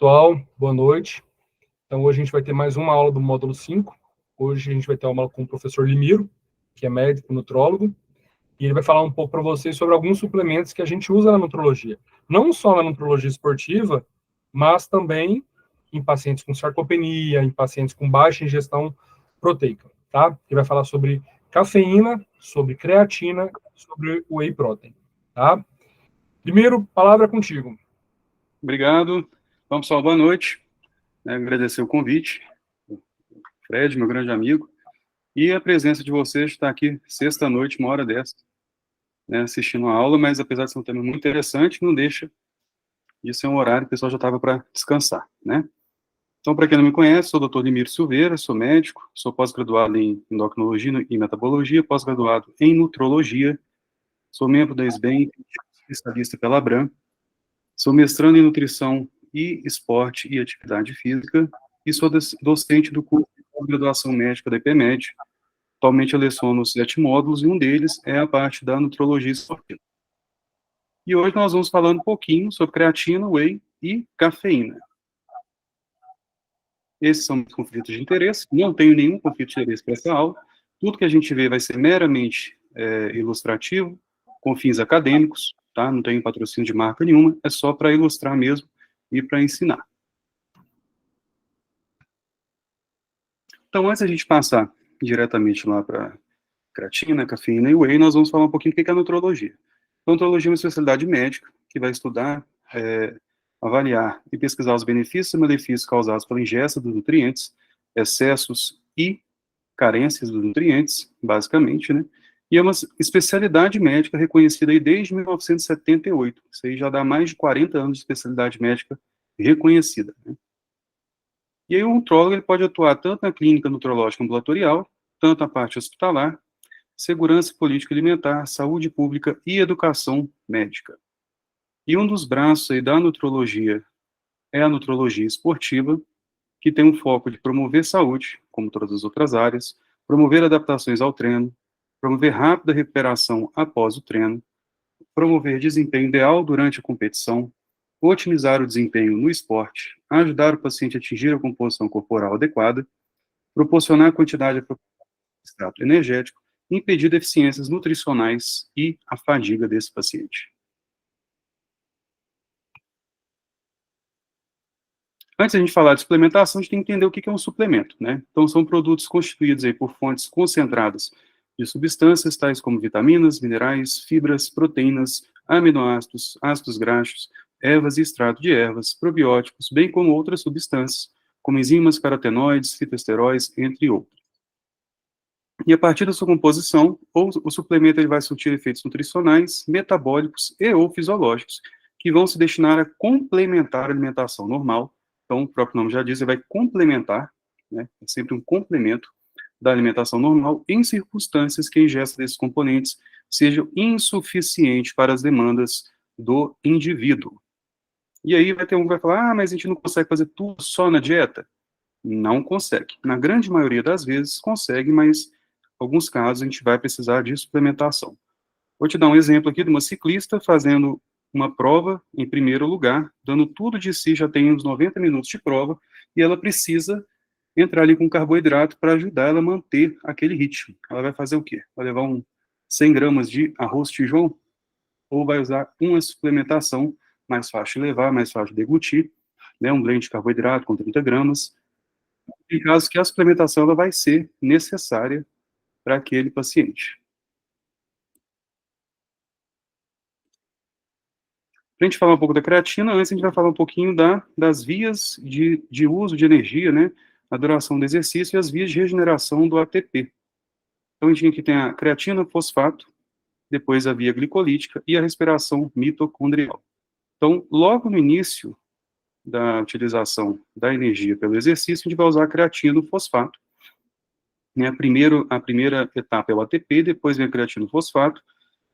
Pessoal, boa noite. Então, hoje a gente vai ter mais uma aula do módulo 5. Hoje a gente vai ter uma aula com o professor Limiro, que é médico nutrólogo, e ele vai falar um pouco para vocês sobre alguns suplementos que a gente usa na nutrologia. Não só na nutrologia esportiva, mas também em pacientes com sarcopenia, em pacientes com baixa ingestão proteica, tá? Ele vai falar sobre cafeína, sobre creatina, sobre whey protein, tá? Primeiro, palavra contigo. Obrigado. Bom, pessoal, boa noite. Agradecer o convite, Fred, meu grande amigo, e a presença de vocês, está aqui sexta-noite, uma hora dessa, assistindo a aula, mas apesar de ser um tema muito interessante, não deixa de ser um horário que o pessoal já estava para descansar, né? Então, para quem não me conhece, sou o Dr. Limiro Silveira, sou médico, sou pós-graduado em endocrinologia e metabologia, pós-graduado em nutrologia, sou membro da SBEM, especialista pela Abram, sou mestrando em nutrição e esporte e atividade física, e sou docente do curso de graduação médica da IPMED. Atualmente eu leciono 7 módulos, e um deles é a parte da nutrologia esportiva. E hoje nós vamos falar um pouquinho sobre creatina, whey e cafeína. Esses são os conflitos de interesse. Não tenho nenhum conflito de interesse para essa aula. Tudo que a gente vê vai ser meramente ilustrativo, com fins acadêmicos, tá? Não tenho patrocínio de marca nenhuma, é só para ilustrar mesmo e para ensinar. Então, antes da gente passar diretamente lá para creatina, cafeína e whey, nós vamos falar um pouquinho do que é a nutrologia. A nutrologia é uma especialidade médica que vai estudar, avaliar e pesquisar os benefícios e malefícios causados pela ingesta dos nutrientes, excessos e carências dos nutrientes, basicamente, né? E é uma especialidade médica reconhecida aí desde 1978. Isso aí já dá mais de 40 anos de especialidade médica reconhecida, né? E aí o nutrólogo ele pode atuar tanto na clínica nutrológica ambulatorial, tanto na parte hospitalar, segurança política alimentar, saúde pública e educação médica. E um dos braços aí da nutrologia é a nutrologia esportiva, que tem um foco de promover saúde, como todas as outras áreas, promover adaptações ao treino, promover rápida recuperação após o treino, promover desempenho ideal durante a competição, otimizar o desempenho no esporte, ajudar o paciente a atingir a composição corporal adequada, proporcionar a quantidade apropriada de extrato energético, impedir deficiências nutricionais e a fadiga desse paciente. Antes de a gente falar de suplementação, a gente tem que entender o que é um suplemento, né? Então, são produtos constituídos aí por fontes concentradas de substâncias tais como vitaminas, minerais, fibras, proteínas, aminoácidos, ácidos graxos, ervas e extrato de ervas, probióticos, bem como outras substâncias, como enzimas, carotenoides, fitoesteróis, entre outros. E a partir da sua composição, o suplemento ele vai surtir efeitos nutricionais, metabólicos e ou fisiológicos, que vão se destinar a complementar a alimentação normal. Então, o próprio nome já diz, ele vai complementar, né, é sempre um complemento da alimentação normal, em circunstâncias que a ingesta desses componentes seja insuficiente para as demandas do indivíduo. E aí vai ter um que vai falar, mas a gente não consegue fazer tudo só na dieta? Não consegue. Na grande maioria das vezes consegue, mas em alguns casos a gente vai precisar de suplementação. Vou te dar um exemplo aqui de uma ciclista fazendo uma prova em primeiro lugar, dando tudo de si, já tem uns 90 minutos de prova, e ela precisa entrar ali com carboidrato para ajudar ela a manter aquele ritmo. Ela vai fazer o quê? Vai levar 100 gramas de arroz Tijão? Ou vai usar uma suplementação mais fácil de levar, mais fácil de deglutir, né, um blend de carboidrato com 30 gramas, em caso que a suplementação ela vai ser necessária para aquele paciente. Para a gente falar um pouco da creatina, antes a gente vai falar um pouquinho das vias de uso de energia, né, a duração do exercício e as vias de regeneração do ATP. Então, a gente aqui tem a creatina, fosfato, depois a via glicolítica e a respiração mitocondrial. Então, logo no início da utilização da energia pelo exercício, a gente vai usar a creatina, o fosfato, né, a primeira etapa é o ATP, depois vem a creatina, o fosfato,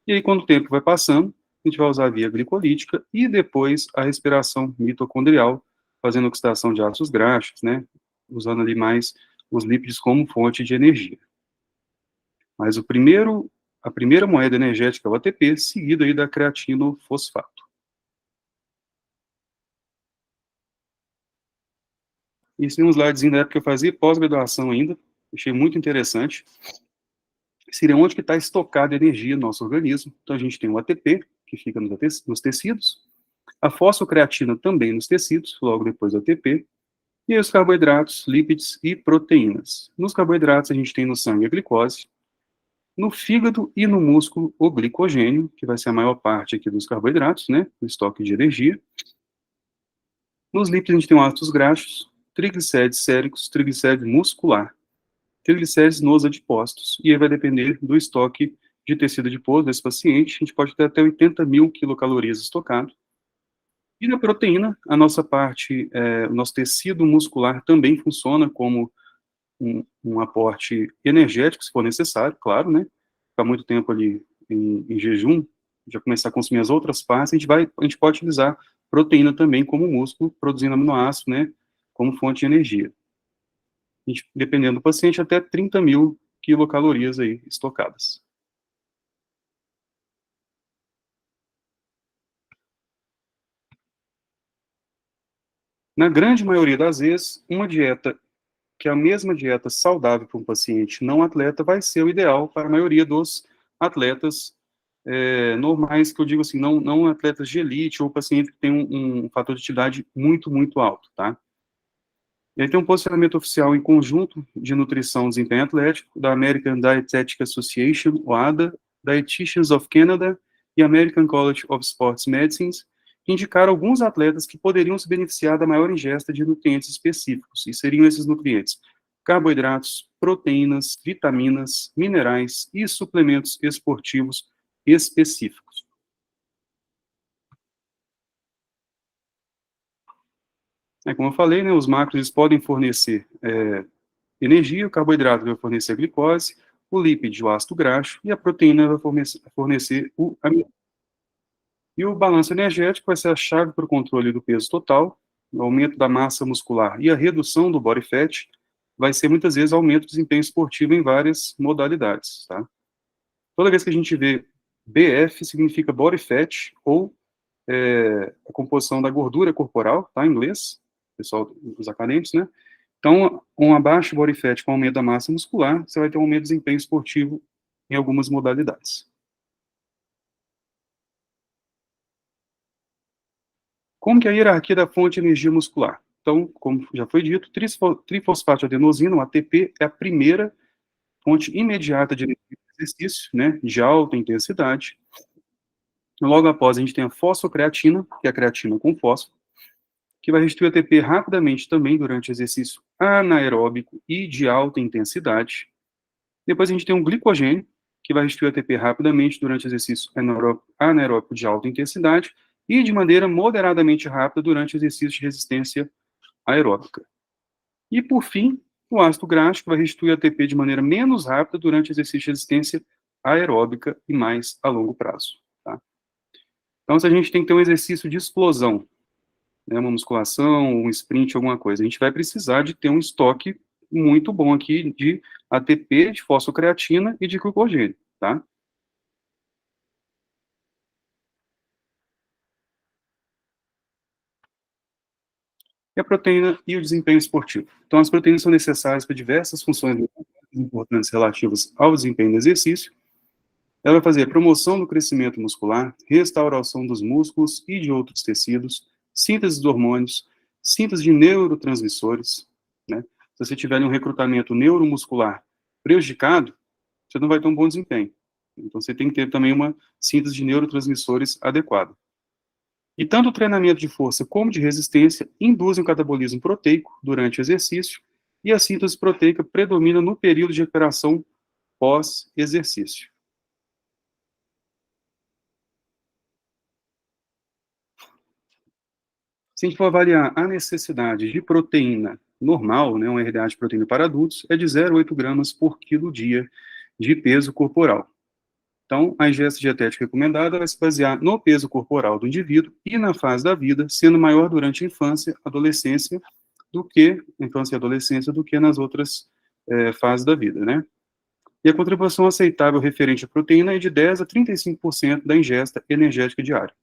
e aí, quando o tempo vai passando, a gente vai usar a via glicolítica e depois a respiração mitocondrial, fazendo oxidação de ácidos graxos, né, usando ali mais os lípidos como fonte de energia. Mas a primeira moeda energética é o ATP, seguido aí da creatinofosfato. Isso é um slidezinho da época que eu fazia pós-graduação ainda, achei muito interessante. Seria onde que está estocada a energia no nosso organismo. Então, a gente tem o ATP, que fica nos tecidos, a fosfocreatina também nos tecidos, logo depois do ATP, e aí os carboidratos, lípides e proteínas. Nos carboidratos, a gente tem no sangue a glicose, no fígado e no músculo o glicogênio, que vai ser a maior parte aqui dos carboidratos, né, do estoque de energia. Nos lípidos, a gente tem os ácidos graxos, triglicérides séricos, triglicérides muscular, triglicérides nos adipócitos, e aí vai depender do estoque de tecido adiposo desse paciente, a gente pode ter até 80 mil quilocalorias estocado. E na proteína, a nossa parte, o nosso tecido muscular também funciona como um aporte energético, se for necessário, claro, né? Ficar muito tempo ali em jejum, já começar a consumir as outras partes, a gente pode utilizar proteína também como músculo, produzindo aminoácido, né? Como fonte de energia. Dependendo do paciente, até 30 mil quilocalorias aí estocadas. Na grande maioria das vezes, uma dieta que é a mesma dieta saudável para um paciente não atleta vai ser o ideal para a maioria dos atletas normais, que eu digo assim, não atletas de elite ou paciente que tem um fator de atividade muito, muito alto, tá? E aí tem um posicionamento oficial em conjunto de nutrição e desempenho atlético da American Dietetic Association, o ADA, Dietitians of Canada e American College of Sports Medicine, que indicaram alguns atletas que poderiam se beneficiar da maior ingesta de nutrientes específicos, e seriam esses nutrientes: carboidratos, proteínas, vitaminas, minerais e suplementos esportivos específicos. Como eu falei, né, os macros eles podem fornecer energia, o carboidrato vai fornecer a glicose, o lípide, o ácido graxo, e a proteína vai fornecer o aminoácido. E o balanço energético vai ser a chave para o controle do peso total, o aumento da massa muscular e a redução do body fat vai ser muitas vezes aumento do desempenho esportivo em várias modalidades, tá? Toda vez que a gente vê BF significa body fat ou a composição da gordura corporal, tá, em inglês, pessoal, os acadêmicos, né? Então, um abaixo body fat com aumento da massa muscular, você vai ter um aumento de desempenho esportivo em algumas modalidades. Como que é a hierarquia da fonte de energia muscular? Então, como já foi dito, trifosfato de adenosina, o ATP, é a primeira fonte imediata de energia de exercício, né, de alta intensidade. Logo após, a gente tem a fosfocreatina, que é a creatina com fósforo, que vai restituir ATP rapidamente também durante exercício anaeróbico e de alta intensidade. Depois a gente tem um glicogênio, que vai restituir ATP rapidamente durante exercício anaeróbico de alta intensidade e de maneira moderadamente rápida durante exercícios de resistência aeróbica. E, por fim, o ácido graxo, que vai restituir ATP de maneira menos rápida durante exercício de resistência aeróbica e mais a longo prazo. Tá? Então, se a gente tem que ter um exercício de explosão, né, uma musculação, um sprint, alguma coisa, a gente vai precisar de ter um estoque muito bom aqui de ATP, de fosfocreatina e de glicogênio, tá? E a proteína e o desempenho esportivo. Então, as proteínas são necessárias para diversas funções importantes relativas ao desempenho do exercício. Ela vai fazer a promoção do crescimento muscular, restauração dos músculos e de outros tecidos, síntese de hormônios, síntese de neurotransmissores, né? Se você tiver um recrutamento neuromuscular prejudicado, você não vai ter um bom desempenho. Então, você tem que ter também uma síntese de neurotransmissores adequada. E tanto o treinamento de força como de resistência induzem o catabolismo proteico durante o exercício, e a síntese proteica predomina no período de recuperação pós-exercício. Se a gente for avaliar a necessidade de proteína normal, né, um RDA de proteína para adultos, é de 0,8 gramas por quilo dia de peso corporal. Então, a ingesta dietética recomendada vai se basear no peso corporal do indivíduo e na fase da vida, sendo maior durante a infância, adolescência, infância e adolescência, do que nas outras fases da vida, né? E a contribuição aceitável referente à proteína é de 10 a 35% da ingesta energética diária.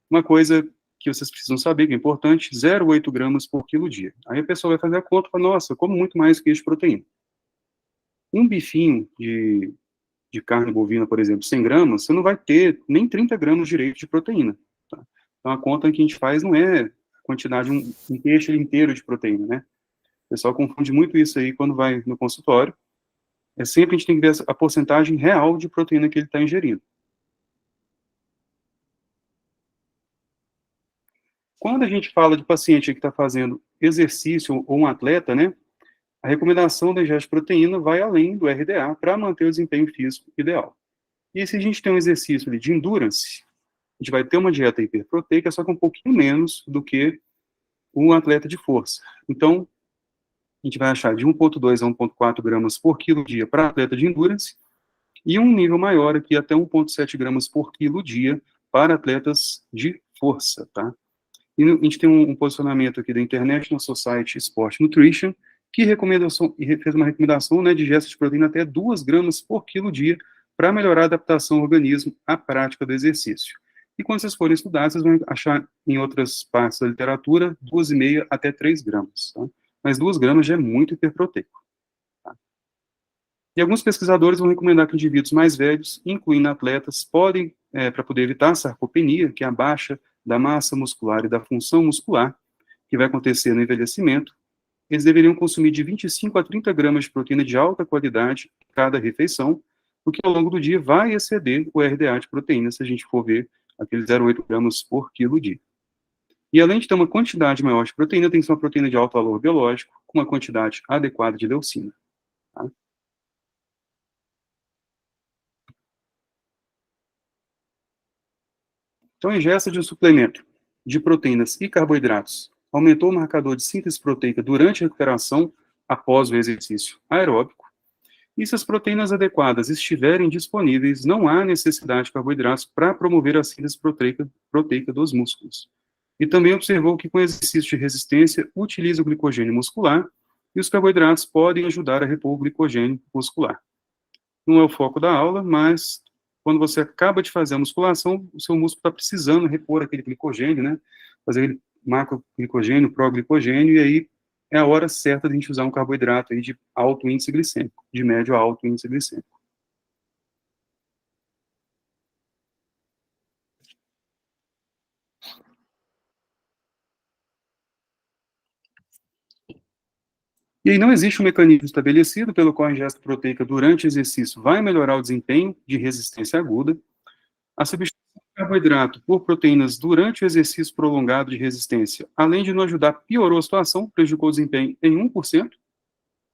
Uma coisa que vocês precisam saber, que é importante, 0,8 gramas por quilo dia. Aí a pessoa vai fazer a conta e fala, nossa, eu como muito mais que isso de proteína. Um bifinho de carne bovina, por exemplo, 100 gramas, você não vai ter nem 30 gramas direito de proteína. Tá? Então, a conta que a gente faz não é a quantidade, um peixe inteiro de proteína, né? O pessoal confunde muito isso aí quando vai no consultório. É sempre a gente tem que ver a porcentagem real de proteína que ele está ingerindo. Quando a gente fala de paciente que está fazendo exercício ou um atleta, né, a recomendação da ingesta de proteína vai além do RDA para manter o desempenho físico ideal. E se a gente tem um exercício ali de endurance, a gente vai ter uma dieta hiperproteica, só que um pouquinho menos do que um atleta de força. Então, a gente vai achar de 1,2 a 1,4 gramas por quilo dia para atleta de endurance, e um nível maior aqui, até 1,7 gramas por quilo dia para atletas de força, tá? E a gente tem um posicionamento aqui da International Society Sport Nutrition, que fez uma recomendação, né, de ingesta de proteína até 2 gramas por quilo dia para melhorar a adaptação do organismo à prática do exercício. E quando vocês forem estudar, vocês vão achar em outras partes da literatura 2,5 até 3 gramas. Tá? Mas 2 gramas já é muito hiperproteico. Tá? E alguns pesquisadores vão recomendar que indivíduos mais velhos, incluindo atletas, podem, para poder evitar a sarcopenia, que é a baixa da massa muscular e da função muscular, que vai acontecer no envelhecimento, eles deveriam consumir de 25 a 30 gramas de proteína de alta qualidade cada refeição, porque ao longo do dia vai exceder o RDA de proteína, se a gente for ver aqueles 0,8 gramas por quilo dia. E além de ter uma quantidade maior de proteína, tem que ser uma proteína de alto valor biológico, com uma quantidade adequada de leucina. Tá? Então, a ingesta de um suplemento de proteínas e carboidratos aumentou o marcador de síntese proteica durante a recuperação após o exercício aeróbico. E se as proteínas adequadas estiverem disponíveis, não há necessidade de carboidratos para promover a síntese proteica dos músculos. E também observou que com exercício de resistência utiliza o glicogênio muscular e os carboidratos podem ajudar a repor o glicogênio muscular. Não é o foco da aula, mas quando você acaba de fazer a musculação, o seu músculo está precisando repor aquele glicogênio, né? Fazer aquele macroglicogênio, proglicogênio, e aí é a hora certa de a gente usar um carboidrato aí de alto índice glicêmico, de médio a alto índice glicêmico. E aí não existe um mecanismo estabelecido pelo qual a ingesta proteica durante o exercício vai melhorar o desempenho de resistência aguda. A substituição de carboidrato por proteínas durante o exercício prolongado de resistência, além de não ajudar, piorou a situação, prejudicou o desempenho em 1%.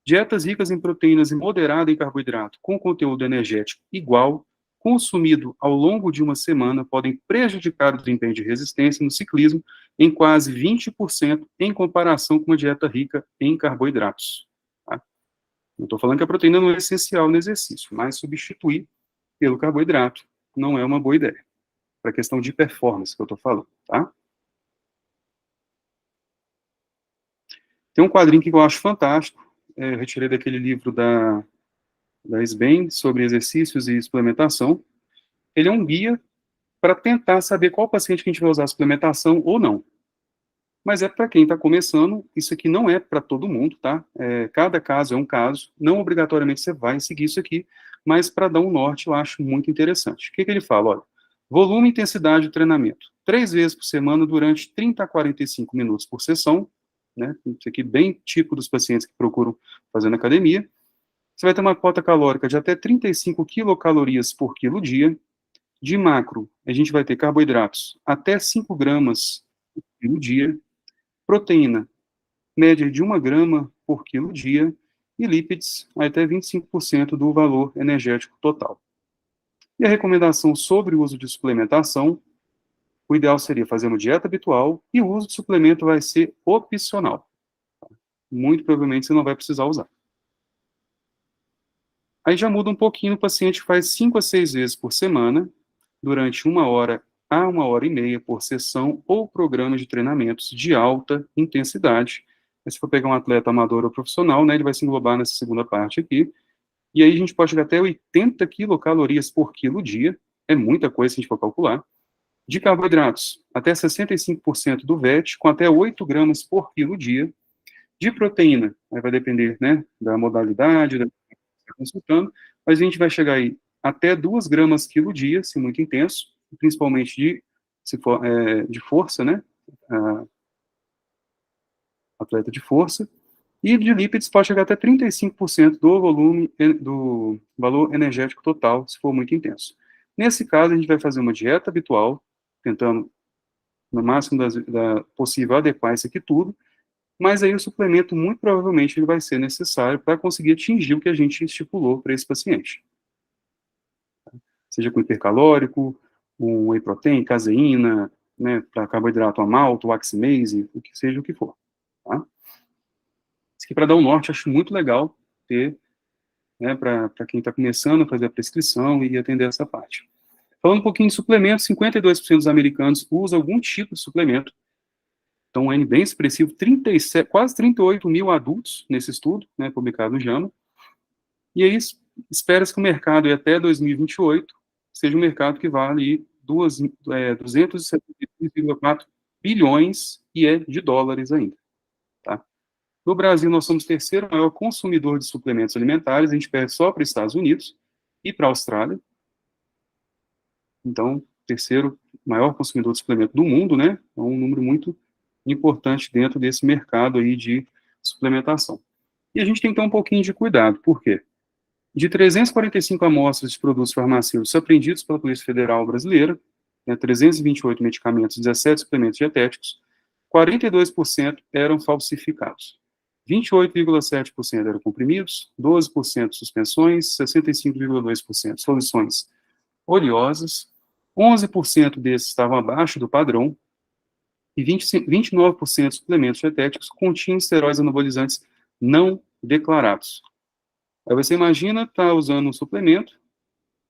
Dietas ricas em proteínas e moderada em carboidrato, com conteúdo energético igual, consumido ao longo de uma semana, podem prejudicar o desempenho de resistência no ciclismo em quase 20% em comparação com uma dieta rica em carboidratos. Tá? Não estou falando que a proteína não é essencial no exercício, mas substituir pelo carboidrato não é uma boa ideia. Para a questão de performance que eu estou falando, tá? Tem um quadrinho que eu acho fantástico, eu retirei daquele livro da SBEM sobre exercícios e suplementação. Ele é um guia para tentar saber qual paciente que a gente vai usar suplementação ou não. Mas é para quem está começando, isso aqui não é para todo mundo, tá? Cada caso é um caso, não obrigatoriamente você vai seguir isso aqui, mas para dar um norte eu acho muito interessante. O que ele fala? Olha, volume e intensidade de treinamento. 3 vezes por semana durante 30 a 45 minutos por sessão, né? Isso aqui bem típico dos pacientes que procuram fazer na academia. Você vai ter uma cota calórica de até 35 quilocalorias por quilo dia. De macro, a gente vai ter carboidratos até 5 gramas por quilo dia. Proteína, média de 1 grama por quilo dia. E lípids, até 25% do valor energético total. E a recomendação sobre o uso de suplementação, o ideal seria fazer uma dieta habitual e o uso de suplemento vai ser opcional. Muito provavelmente você não vai precisar usar. Aí já muda um pouquinho o paciente que faz 5 a 6 vezes por semana, durante 1 hora a 1h30 por sessão, ou programas de treinamentos de alta intensidade. Mas se for pegar um atleta amador ou profissional, né, ele vai se englobar nessa segunda parte aqui. E aí a gente pode chegar até 80 quilocalorias por quilo dia, é muita coisa se a gente for calcular. De carboidratos, até 65% do VET, com até 8 gramas por quilo dia. De proteína, aí vai depender, né, da modalidade, da que você está consultando, mas a gente vai chegar aí até 2 gramas quilo dia, se muito intenso, principalmente se for, de força, né, atleta de força, e de lípidos pode chegar até 35% do volume, do valor energético total, se for muito intenso. Nesse caso, a gente vai fazer uma dieta habitual, tentando, no máximo possível, adequar isso aqui tudo, mas aí o suplemento, muito provavelmente, ele vai ser necessário para conseguir atingir o que a gente estipulou para esse paciente. Seja com hipercalórico, um whey protein, caseína, né, para carboidrato amalto, oximase, o que seja o que for. Tá? Isso aqui, para dar um norte, acho muito legal ter, né, para quem está começando a fazer a prescrição e atender essa parte. Falando um pouquinho de suplementos, 52% dos americanos usam algum tipo de suplemento. Então, um N bem expressivo, 37, quase 38 mil adultos nesse estudo, né, publicado no JAMA. E aí, espera-se que o mercado, até 2028, seja um mercado que vale 272,4 bilhões e de dólares ainda. Tá? No Brasil, nós somos o terceiro maior consumidor de suplementos alimentares, a gente perde só para os Estados Unidos e para a Austrália. Então, terceiro maior consumidor de suplemento do mundo, né? É um número muito importante dentro desse mercado aí de suplementação. E a gente tem que ter um pouquinho de cuidado, por quê? De 345 amostras de produtos farmacêuticos apreendidos pela Polícia Federal Brasileira, né, 328 medicamentos, 17 suplementos dietéticos, 42% eram falsificados. 28,7% eram comprimidos, 12% suspensões, 65,2% soluções oleosas, 11% desses estavam abaixo do padrão, e 29% de suplementos dietéticos continham esteroides anabolizantes não declarados. Aí você imagina estar usando um suplemento,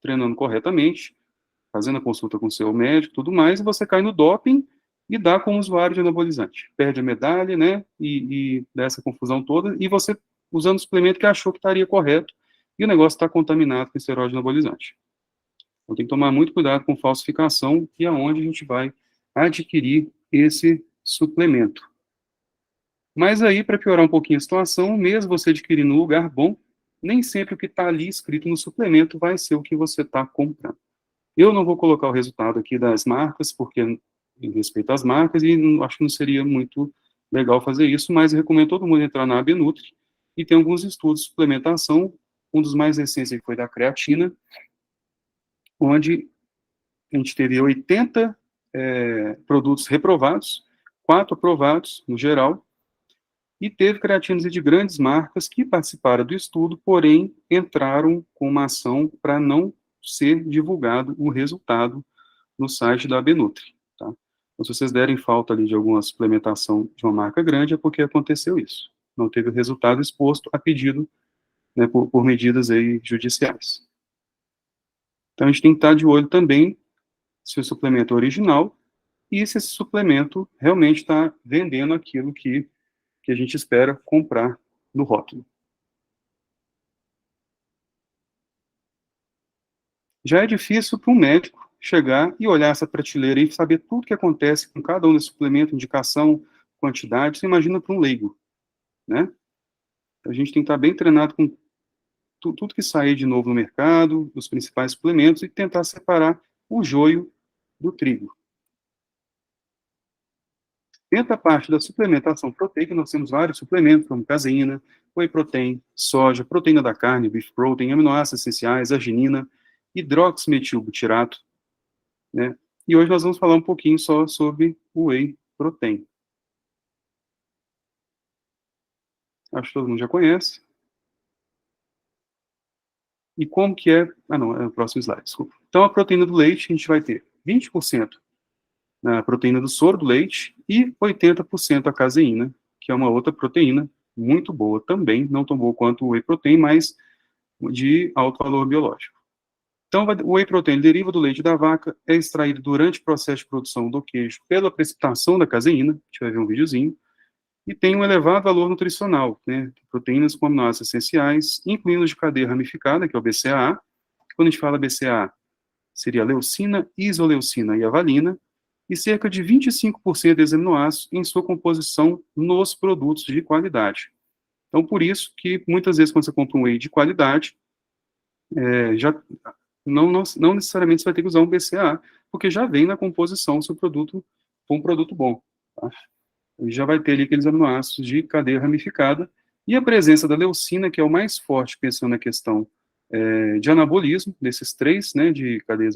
treinando corretamente, fazendo a consulta com o seu médico, tudo mais, e você cai no doping e dá com o usuário de anabolizante. Perde a medalha, né, e dá essa confusão toda, e você usando o suplemento que achou que estaria correto, e o negócio está contaminado com esteroide anabolizante. Então tem que tomar muito cuidado com falsificação e aonde a gente vai adquirir esse suplemento. Mas aí, para piorar um pouquinho a situação, mesmo você adquirir no lugar bom, nem sempre o que está ali escrito no suplemento vai ser o que você está comprando. Eu não vou colocar o resultado aqui das marcas, porque em respeito às marcas, e acho que não seria muito legal fazer isso, mas eu recomendo todo mundo entrar na Abenutri, e tem alguns estudos de suplementação, um dos mais recentes foi da creatina, onde a gente teve 80 produtos reprovados, 4 aprovados no geral, e teve creatinas de grandes marcas que participaram do estudo, porém entraram com uma ação para não ser divulgado o resultado no site da Abenutri. Tá? Então, se vocês derem falta ali de alguma suplementação de uma marca grande, é porque aconteceu isso. Não teve o resultado exposto a pedido, né, por medidas aí judiciais. Então, a gente tem que estar de olho também se o suplemento é original e se esse suplemento realmente está vendendo aquilo que a gente espera comprar no rótulo. Já é difícil para um médico chegar e olhar essa prateleira e saber tudo o que acontece com cada um desses suplementos, indicação, quantidade. Você imagina para um leigo, né? A gente tem que estar bem treinado com tudo que sair de novo no mercado, os principais suplementos, e tentar separar o joio do trigo. Dentro da parte da suplementação proteica, nós temos vários suplementos, como caseína, whey protein, soja, proteína da carne, beef protein, aminoácidos essenciais, arginina, hidroximetilbutirato, né? E hoje nós vamos falar um pouquinho só sobre o whey protein. Acho que todo mundo já conhece. E como que é... Ah, não, é o próximo slide, desculpa. Então, a proteína do leite, a gente vai ter 20% na proteína do soro do leite e 80% a caseína, que é uma outra proteína muito boa também, não tão boa quanto o whey protein, mas de alto valor biológico. Então, o whey protein deriva do leite da vaca, é extraído durante o processo de produção do queijo pela precipitação da caseína, a gente vai ver um videozinho, e tem um elevado valor nutricional, né? Proteínas com aminoácidos essenciais, incluindo de cadeia ramificada, que é o BCAA. Quando a gente fala BCAA, seria a leucina, isoleucina e a valina, e cerca de 25% desses aminoácidos em sua composição nos produtos de qualidade. Então, por isso que muitas vezes quando você compra um whey de qualidade, já não necessariamente você vai ter que usar um BCAA, porque já vem na composição se o produto for um produto bom. Tá? Ele já vai ter ali aqueles aminoácidos de cadeia ramificada, e a presença da leucina, que é o mais forte, pensando na questão de anabolismo, desses três, né, de cadeias,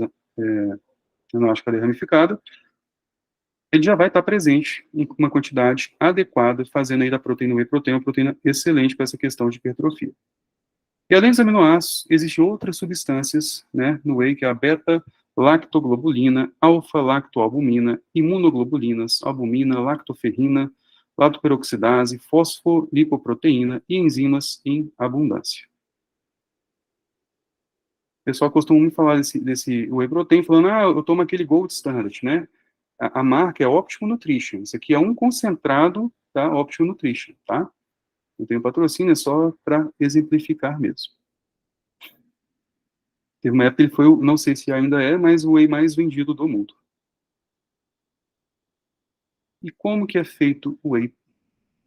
aminoácidos de cadeia ramificada, ele já vai estar presente em uma quantidade adequada, fazendo aí da proteína whey protein uma proteína excelente para essa questão de hipertrofia. E além dos aminoácidos, existem outras substâncias, né, no whey, que é a beta-lactoglobulina, alfa-lactoalbumina, imunoglobulinas, albumina, lactoferrina, lactoperoxidase, fosfolipoproteína e enzimas em abundância. O pessoal costuma me falar desse whey protein, falando, eu tomo aquele Gold Standard, né? A marca é Optimum Nutrition. Isso aqui é um concentrado da Optimum Nutrition, tá? Eu tenho patrocínio, é só para exemplificar mesmo. Teve uma época que ele foi, não sei se ainda é, mas o whey mais vendido do mundo. E como que é feito o whey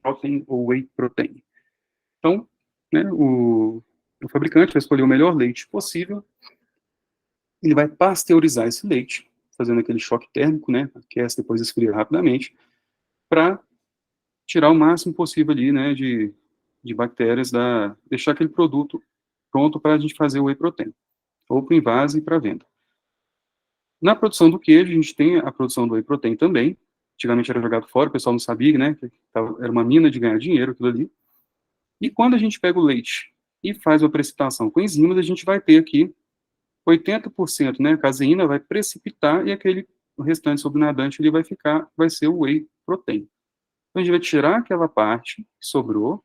protein ou whey protein? Então, né, o fabricante vai escolher o melhor leite possível, ele vai pasteurizar esse leite, fazendo aquele choque térmico, né, aquece, depois esfria rapidamente, para tirar o máximo possível ali, né, de bactérias, deixar aquele produto pronto para a gente fazer o whey protein, ou para o invase e para venda. Na produção do queijo, a gente tem a produção do whey protein também. Antigamente era jogado fora, o pessoal não sabia, né, que era uma mina de ganhar dinheiro, aquilo ali. E quando a gente pega o leite e faz uma precipitação com enzimas, a gente vai ter aqui 80%, né, a caseína vai precipitar e o restante sobrenadante ele vai ser o whey protein. Então a gente vai tirar aquela parte que sobrou,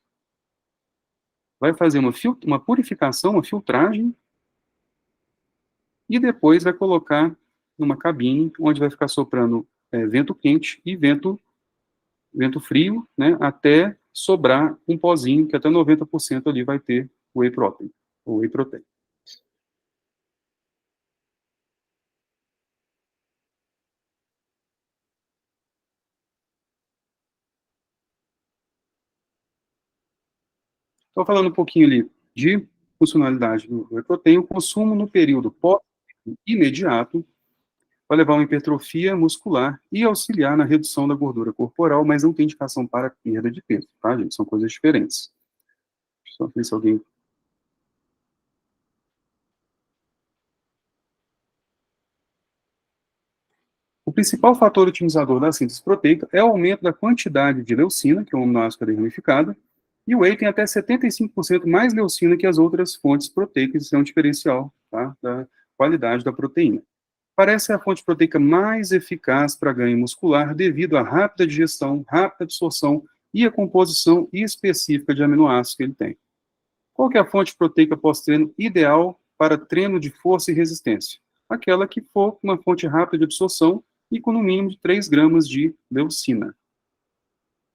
vai fazer uma purificação, uma filtragem, e depois vai colocar numa cabine, onde vai ficar soprando vento quente e vento frio, né, até sobrar um pozinho, que até 90% ali vai ter whey protein, ou whey protein. Estou falando um pouquinho ali de funcionalidade do whey protein. O consumo no período imediato vai levar a uma hipertrofia muscular e auxiliar na redução da gordura corporal, mas não tem indicação para perda de peso, tá, gente? São coisas diferentes. Só ver se alguém... O principal fator otimizador da síntese proteica é o aumento da quantidade de leucina, que é um aminoácido cadeia ramificada, e o whey tem até 75% mais leucina que as outras fontes proteicas, isso é um diferencial, tá, da qualidade da proteína. Parece a fonte proteica mais eficaz para ganho muscular devido à rápida digestão, rápida absorção e a composição específica de aminoácidos que ele tem. Qual que é a fonte proteica pós-treino ideal para treino de força e resistência? Aquela que for uma fonte rápida de absorção e com no mínimo de 3 gramas de leucina.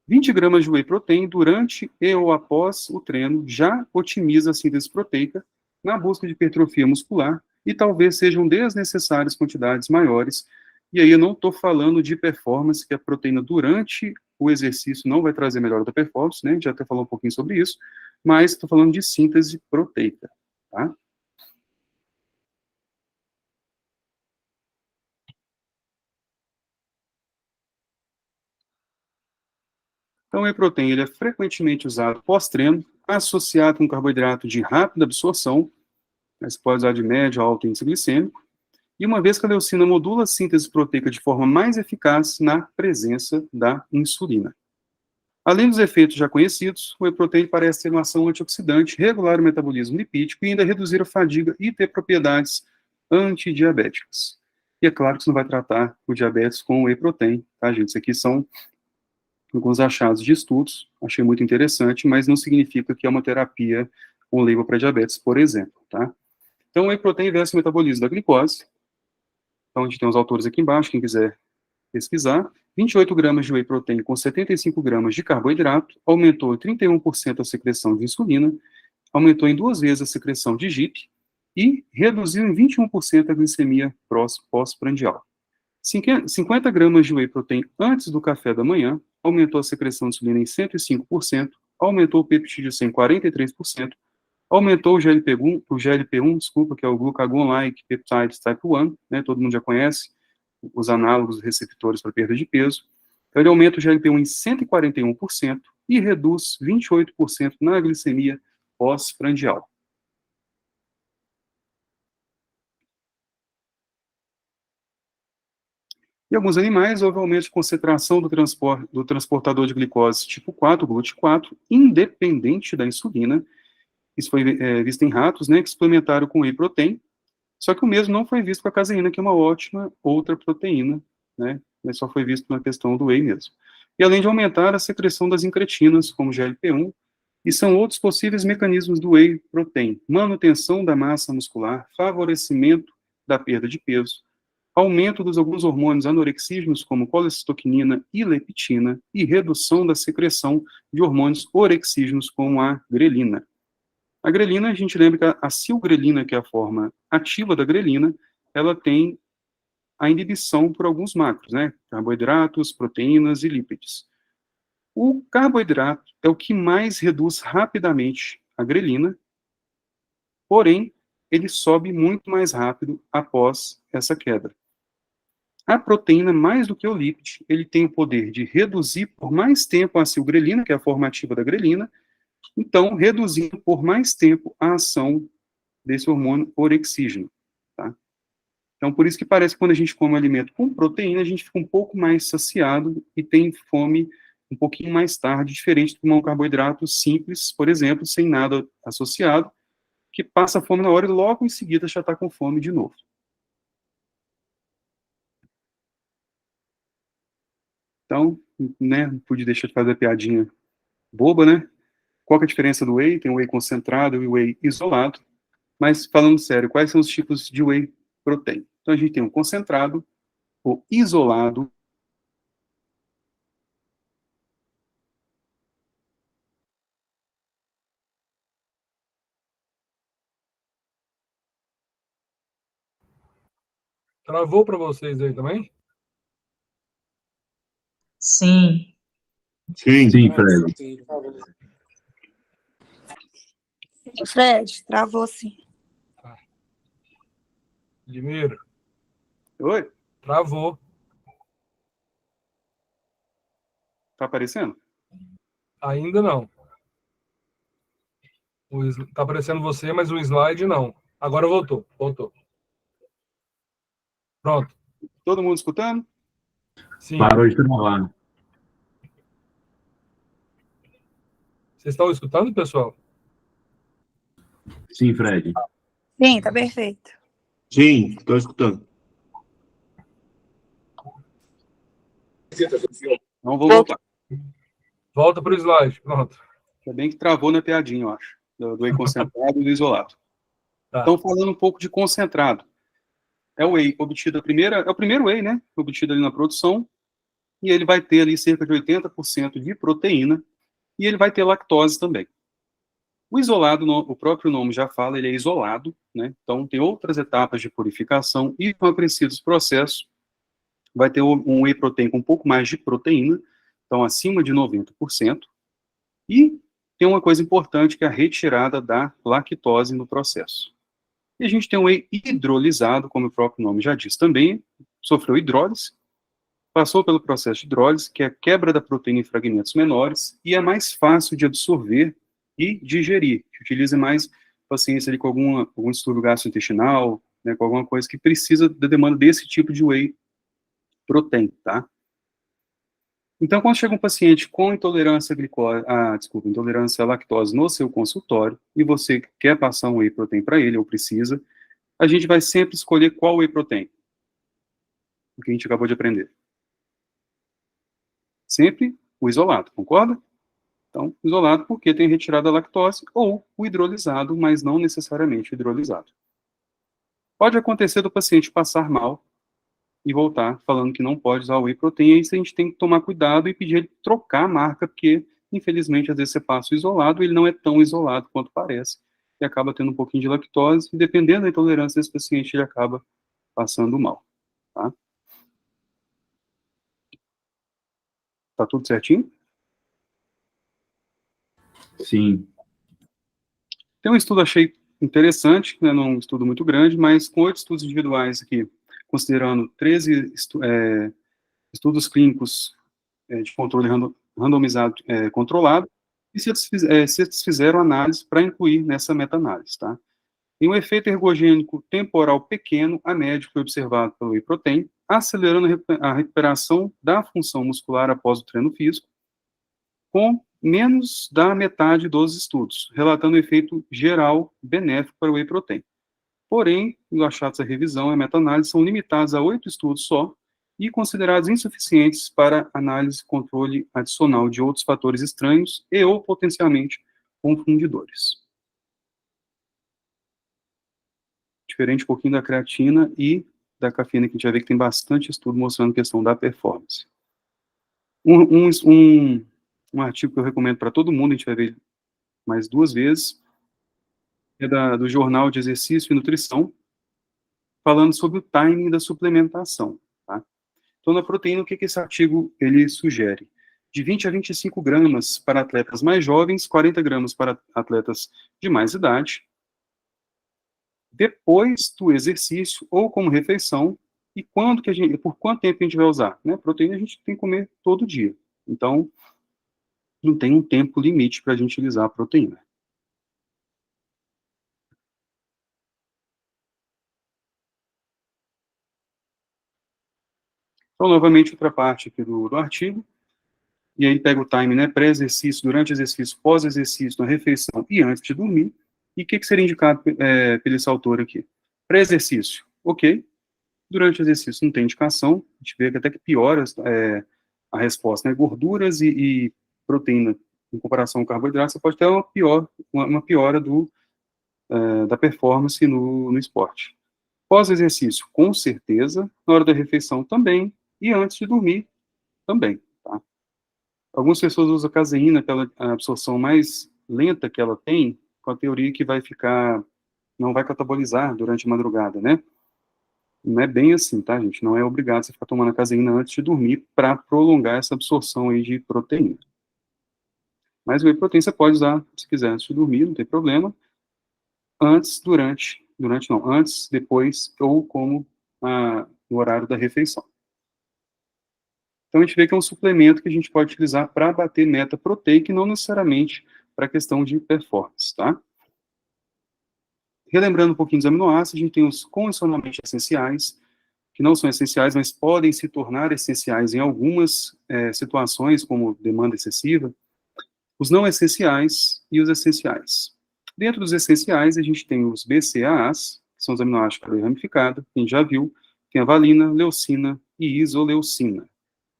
20 gramas de whey protein durante e ou após o treino já otimiza a síntese proteica na busca de hipertrofia muscular e talvez sejam desnecessárias quantidades maiores. E aí eu não estou falando de performance, que a proteína durante o exercício não vai trazer melhora da performance, né? A gente já até falou um pouquinho sobre isso, mas estou falando de síntese proteica, tá? Então, o whey protein ele é frequentemente usado pós-treino, associado com carboidrato de rápida absorção, mas pode usar de médio a alto índice glicêmico, e uma vez que a leucina modula a síntese proteica de forma mais eficaz na presença da insulina. Além dos efeitos já conhecidos, o whey protein parece ter uma ação antioxidante, regular o metabolismo lipídico e ainda reduzir a fadiga e ter propriedades antidiabéticas. E é claro que você não vai tratar o diabetes com whey protein, tá, gente? Isso aqui são alguns achados de estudos, achei muito interessante, mas não significa que é uma terapia com label para diabetes, por exemplo, tá? Então, o whey protein vence o metabolismo da glicose. Então, a gente tem os autores aqui embaixo, quem quiser pesquisar. 28 gramas de whey protein com 75 gramas de carboidrato, aumentou em 31% a secreção de insulina, aumentou em 2 vezes a secreção de GIP e reduziu em 21% a glicemia pós-prandial. 50 gramas de whey protein antes do café da manhã aumentou a secreção de insulina em 105%, aumentou o peptídeo em 43%, aumentou o GLP-1, desculpa, que é o Glucagon-like Peptide Type 1, né, todo mundo já conhece, os análogos receptores para perda de peso. Então, ele aumenta o GLP-1 em 141% e reduz 28% na glicemia pós-prandial. Em alguns animais, houve aumento de concentração do transportador de glicose tipo 4, GLUT4, independente da insulina. Isso foi visto em ratos, né, que suplementaram com whey protein, só que o mesmo não foi visto com a caseína, que é uma ótima outra proteína, né, mas só foi visto na questão do whey mesmo. E além de aumentar a secreção das incretinas, como GLP-1, e são outros possíveis mecanismos do whey protein: manutenção da massa muscular, favorecimento da perda de peso, aumento dos alguns hormônios anorexígenos, como colecistoquinina e leptina, e redução da secreção de hormônios orexígenos, como a grelina. A grelina, a gente lembra que a cilgrelina, que é a forma ativa da grelina, ela tem a inibição por alguns macros, né? Carboidratos, proteínas e lípides. O carboidrato é o que mais reduz rapidamente a grelina, porém, ele sobe muito mais rápido após essa queda. A proteína, mais do que o lípide, ele tem o poder de reduzir por mais tempo a cilgrelina, que é a forma ativa da grelina, então, reduzindo por mais tempo a ação desse hormônio orexígeno, tá? Então, por isso que parece que quando a gente come um alimento com proteína, a gente fica um pouco mais saciado e tem fome um pouquinho mais tarde, diferente de tomar um carboidrato simples, por exemplo, sem nada associado, que passa fome na hora e logo em seguida já está com fome de novo. Então, né, não pude deixar de fazer a piadinha boba, né? Qual que é a diferença do whey? Tem o whey concentrado e o whey isolado. Mas, falando sério, quais são os tipos de whey protein? Então, a gente tem o concentrado, o isolado. Travou para vocês aí também? Sim. Sim, Fred. Fred, travou sim. Tá. Limeiro, Oi? travou. Tá aparecendo? Ainda não. Tá aparecendo você, mas o slide não. Agora voltou. Pronto. Todo mundo escutando? Sim. Parou de travar. Vocês estão escutando, pessoal? Sim, Fred. Sim, tá perfeito. Sim, estou escutando. Não vou voltar. Volta para o slide. Pronto. Ainda bem que travou na piadinha, eu acho. Do whey concentrado e do isolado. Tá. Então, falando um pouco de concentrado. É o whey obtido é o primeiro whey, né? Obtido ali na produção. E ele vai ter ali cerca de 80% de proteína. E ele vai ter lactose também. O isolado, o próprio nome já fala, ele é isolado, né? Então, tem outras etapas de purificação e com acrescidos processos. Vai ter um whey protein com um pouco mais de proteína, então acima de 90%. E tem uma coisa importante, que é a retirada da lactose no processo. E a gente tem um whey hidrolisado, como o próprio nome já diz também, sofreu hidrólise, passou pelo processo de hidrólise, que é a quebra da proteína em fragmentos menores, e é mais fácil de absorver e digerir, que utiliza mais paciência ali com algum distúrbio gastrointestinal, né, com alguma coisa que precisa da demanda desse tipo de whey protein, tá? Então, quando chega um paciente com intolerância à lactose no seu consultório, e você quer passar um whey protein para ele, ou precisa, a gente vai sempre escolher qual whey protein. O que a gente acabou de aprender. Sempre o isolado, concorda? Então, isolado porque tem retirada a lactose, ou o hidrolisado, mas não necessariamente o hidrolisado. Pode acontecer do paciente passar mal e voltar falando que não pode usar o whey protein, aí a gente tem que tomar cuidado e pedir ele trocar a marca, porque, infelizmente, às vezes você passa o isolado, ele não é tão isolado quanto parece, e acaba tendo um pouquinho de lactose, e dependendo da intolerância desse paciente, ele acaba passando mal, tá? Tá tudo certinho? Sim. Tem um estudo, achei interessante, né, não é um estudo muito grande, mas com 8 estudos individuais aqui, considerando 13 estudos clínicos de controle randomizado controlado, e se eles fizeram análise para incluir nessa meta-análise, tá? Em um efeito ergogênico temporal pequeno, a médio foi observado pelo whey protein, acelerando a recuperação da função muscular após o treino físico, com menos da metade dos estudos, relatando um efeito geral benéfico para o whey protein. Porém, os achados da revisão e meta-análise são limitados a 8 estudos só e considerados insuficientes para análise e controle adicional de outros fatores estranhos e ou potencialmente confundidores. Diferente um pouquinho da creatina e da cafeína, que a gente vai ver que tem bastante estudo mostrando a questão da performance. Um artigo que eu recomendo para todo mundo, a gente vai ver mais 2 vezes, é do Jornal de Exercício e Nutrição, falando sobre o timing da suplementação. Tá? Então, na proteína, o que esse artigo ele sugere? De 20 a 25 gramas para atletas mais jovens, 40 gramas para atletas de mais idade, depois do exercício ou como refeição, e por quanto tempo a gente vai usar? Né? Proteína a gente tem que comer todo dia. Então, não tem um tempo limite para a gente utilizar a proteína. Então, novamente, outra parte aqui do artigo, e aí pega o time, né, pré-exercício, durante o exercício, pós-exercício, na refeição e antes de dormir, e o que seria indicado pelo esse autor aqui? Pré-exercício, ok, durante o exercício não tem indicação, a gente vê que até que piora a resposta, né, gorduras e proteína em comparação ao carboidrato, você pode ter uma piora da performance no esporte. Pós-exercício, com certeza, na hora da refeição também, e antes de dormir também, tá? Algumas pessoas usam a caseína pela absorção mais lenta que ela tem, com a teoria que não vai catabolizar durante a madrugada, né? Não é bem assim, tá, gente? Não é obrigado você ficar tomando a caseína antes de dormir para prolongar essa absorção aí de proteína. Mas o whey protein você pode usar, se quiser, antes de dormir, não tem problema. Antes, antes, depois, ou como no horário da refeição. Então, a gente vê que é um suplemento que a gente pode utilizar para bater meta proteica e não necessariamente para questão de performance, tá? Relembrando um pouquinho dos aminoácidos, a gente tem os convencionalmente essenciais, que não são essenciais, mas podem se tornar essenciais em algumas situações, como demanda excessiva, os não essenciais e os essenciais. Dentro dos essenciais, a gente tem os BCAAs, que são os aminoácidos de cadeia ramificada, quem já viu, tem a valina, leucina e isoleucina.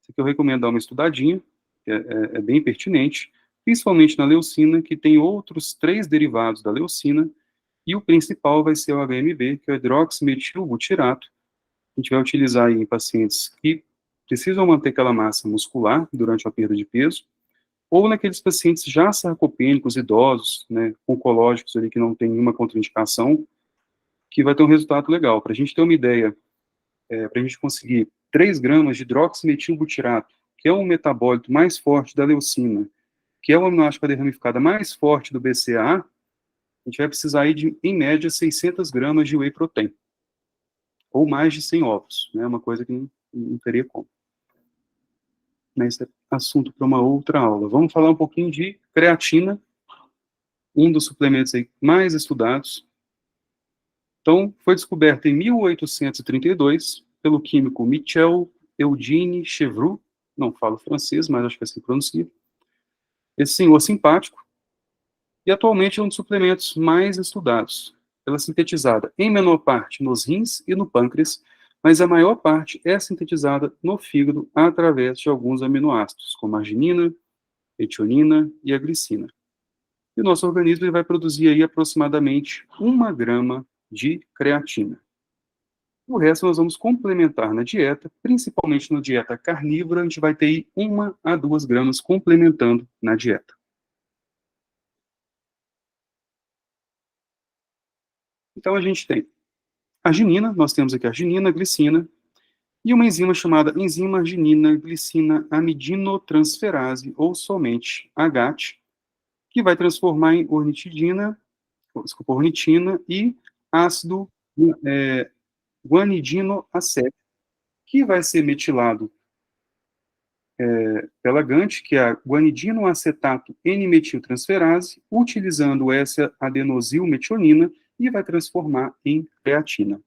Isso aqui eu recomendo dar uma estudadinha, é bem pertinente, principalmente na leucina, que tem outros 3 derivados da leucina, e o principal vai ser o HMB, que é o hidroximetilbutirato. A gente vai utilizar aí em pacientes que precisam manter aquela massa muscular durante a perda de peso, ou naqueles pacientes já sarcopênicos, idosos, né, oncológicos ali que não tem nenhuma contraindicação, que vai ter um resultado legal. Para a gente ter uma ideia, para a gente conseguir 3 gramas de hidroximetilbutirato, que é um metabólito mais forte da leucina, que é o aminoácido de cadeia ramificada mais forte do BCAA, a gente vai precisar aí de, em média, 600 gramas de whey protein, ou mais de 100 ovos, né, uma coisa que não teria como. Mas é assunto para uma outra aula. Vamos falar um pouquinho de creatina, um dos suplementos aí mais estudados. Então, foi descoberto em 1832 pelo químico Michel Eugène Chevreul, não falo francês, mas acho que é assim que pronuncia. Esse senhor simpático, e atualmente é um dos suplementos mais estudados, pela sintetizada em menor parte nos rins e no pâncreas, mas a maior parte é sintetizada no fígado através de alguns aminoácidos, como a arginina, metionina e a glicina. E o nosso organismo ele vai produzir aí aproximadamente 1 grama de creatina. O resto nós vamos complementar na dieta, principalmente na dieta carnívora, a gente vai ter aí 1 a 2 gramas complementando na dieta. Então a gente tem arginina, nós temos aqui arginina, glicina, e uma enzima chamada enzima arginina glicina amidinotransferase, ou somente AGAT, que vai transformar em ornitina e ácido guanidinoacético, que vai ser metilado pela GANT, que é a guanidinoacetato N-metiltransferase, utilizando essa adenosilmetionina, e vai transformar em creatina.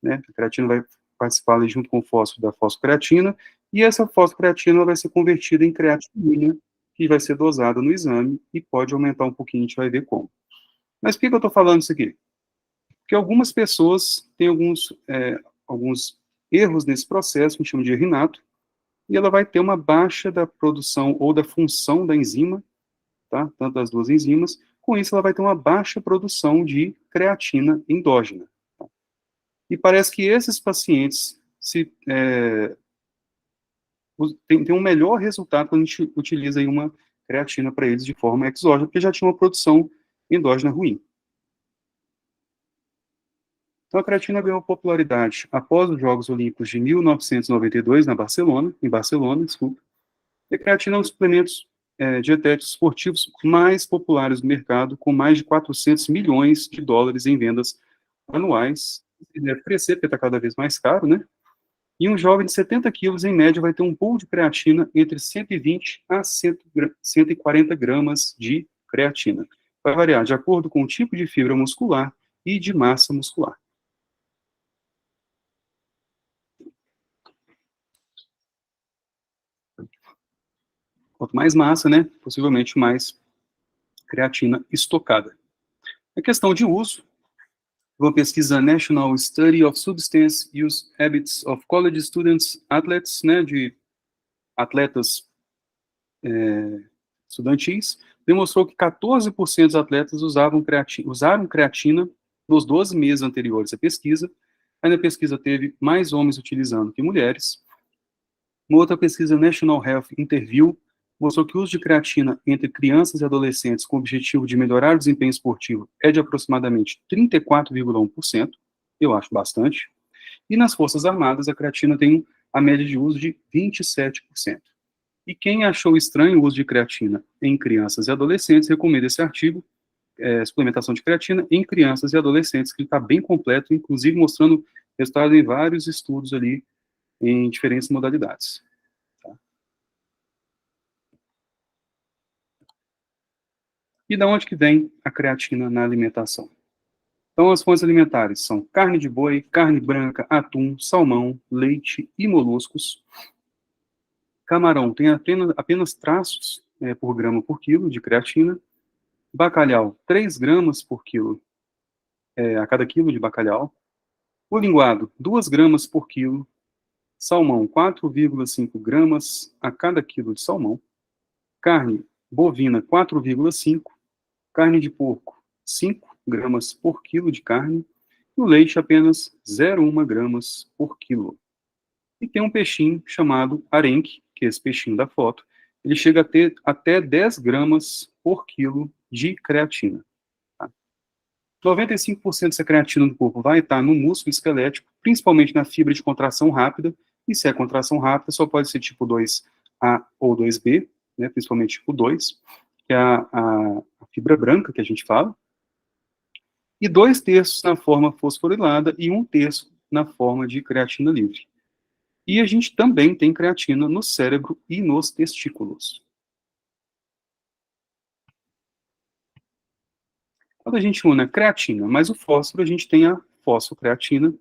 Né? A creatina vai participar ali junto com o fósforo da fosfocreatina, e essa fosfocreatina vai ser convertida em creatinina, que vai ser dosada no exame, e pode aumentar um pouquinho, a gente vai ver como. Mas por que eu estou falando isso aqui? Porque algumas pessoas têm alguns erros nesse processo, que a gente chama de erro inato, e ela vai ter uma baixa da produção ou da função da enzima, tá? Tanto das duas enzimas. Com isso, ela vai ter uma baixa produção de creatina endógena. Tá? E parece que esses pacientes têm um melhor resultado quando a gente utiliza aí uma creatina para eles de forma exógena, porque já tinha uma produção endógena ruim. Então, a creatina ganhou popularidade após os Jogos Olímpicos de 1992, em Barcelona, desculpa. E a creatina é um dos suplementos dietéticos esportivos mais populares do mercado, com mais de 400 milhões de dólares em vendas anuais. E deve crescer, porque está cada vez mais caro, né? E um jovem de 70 quilos, em média, vai ter um pool de creatina entre 120 a 140 gramas de creatina. Vai variar de acordo com o tipo de fibra muscular e de massa muscular. Quanto mais massa, né, possivelmente mais creatina estocada. A questão de uso, uma pesquisa National Study of Substance Use Habits of College Students Athletes, né, de atletas estudantis, demonstrou que 14% dos atletas usaram creatina nos 12 meses anteriores à pesquisa. Aí na pesquisa teve mais homens utilizando que mulheres. Uma outra pesquisa National Health Interview mostrou que o uso de creatina entre crianças e adolescentes com o objetivo de melhorar o desempenho esportivo é de aproximadamente 34,1%, eu acho bastante, e nas Forças Armadas a creatina tem a média de uso de 27%. E quem achou estranho o uso de creatina em crianças e adolescentes, recomendo esse artigo, suplementação de creatina em crianças e adolescentes, que está bem completo, inclusive mostrando resultados em vários estudos ali, em diferentes modalidades. E da onde que vem a creatina na alimentação? Então, as fontes alimentares são carne de boi, carne branca, atum, salmão, leite e moluscos. Camarão tem apenas traços por grama por quilo de creatina. Bacalhau, 3 gramas por quilo a cada quilo de bacalhau. O linguado, 2 gramas por quilo. Salmão, 4,5 gramas a cada quilo de salmão. Carne bovina, 4,5. Carne de porco, 5 gramas por quilo de carne. E o leite, apenas 0,1 gramas por quilo. E tem um peixinho chamado arenque, que é esse peixinho da foto. Ele chega a ter até 10 gramas por quilo de creatina. Tá? 95% dessa creatina do corpo vai estar no músculo esquelético, principalmente na fibra de contração rápida. E se é contração rápida, só pode ser tipo 2A ou 2B, né, principalmente tipo 2, que é a fibra branca que a gente fala, e 2/3 na forma fosforilada e 1/3 na forma de creatina livre. E a gente também tem creatina no cérebro e nos testículos. Quando a gente une a creatina mais o fósforo, a gente tem a fosfocreatina,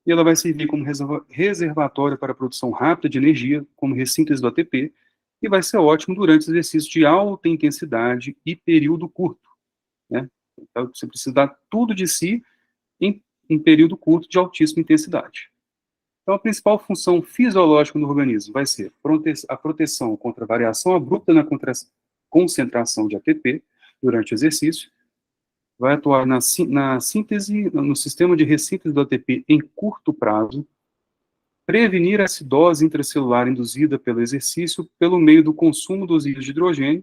e ela vai servir como reservatório para a produção rápida de energia, como ressíntese do ATP, e vai ser ótimo durante exercícios de alta intensidade e período curto. Né? Então, você precisa dar tudo de si em um período curto de altíssima intensidade. Então, a principal função fisiológica do organismo vai ser a proteção contra a variação abrupta na concentração de ATP durante o exercício, vai atuar na síntese, no sistema de ressíntese do ATP em curto prazo, prevenir a acidose intracelular induzida pelo exercício pelo meio do consumo dos íons de hidrogênio,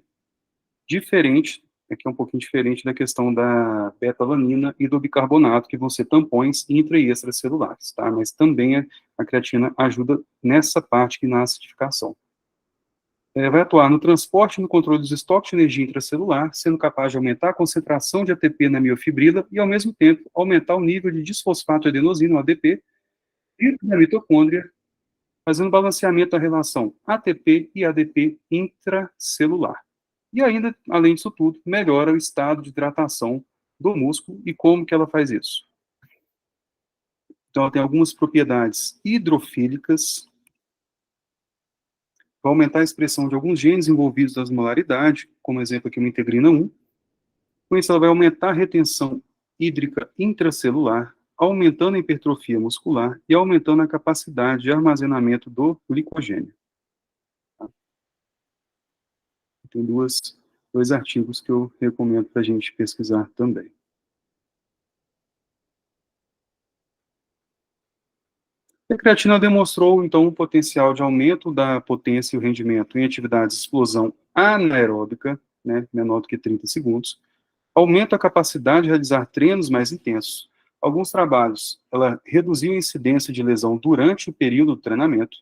diferente que é um pouquinho diferente da questão da beta-alanina e do bicarbonato, que vão ser tampões intra e extracelulares, tá? Mas também a creatina ajuda nessa parte que na acidificação. Vai atuar no transporte e no controle dos estoques de energia intracelular, sendo capaz de aumentar a concentração de ATP na miofibrila e, ao mesmo tempo, aumentar o nível de disfosfato de adenosina, o ADP, dentro da mitocôndria, fazendo balanceamento da relação ATP e ADP intracelular. E ainda, além disso tudo, melhora o estado de hidratação do músculo. E como que ela faz isso? Então, ela tem algumas propriedades hidrofílicas, vai aumentar a expressão de alguns genes envolvidos na osmolaridade, como exemplo aqui uma integrina 1. Com isso, ela vai aumentar a retenção hídrica intracelular, aumentando a hipertrofia muscular e aumentando a capacidade de armazenamento do glicogênio. Tá? Tem dois artigos que eu recomendo para a gente pesquisar também. A creatina demonstrou, então, um potencial de aumento da potência e o rendimento em atividades de explosão anaeróbica, né, menor do que 30 segundos, aumenta a capacidade de realizar treinos mais intensos. Alguns trabalhos, ela reduziu a incidência de lesão durante o período do treinamento.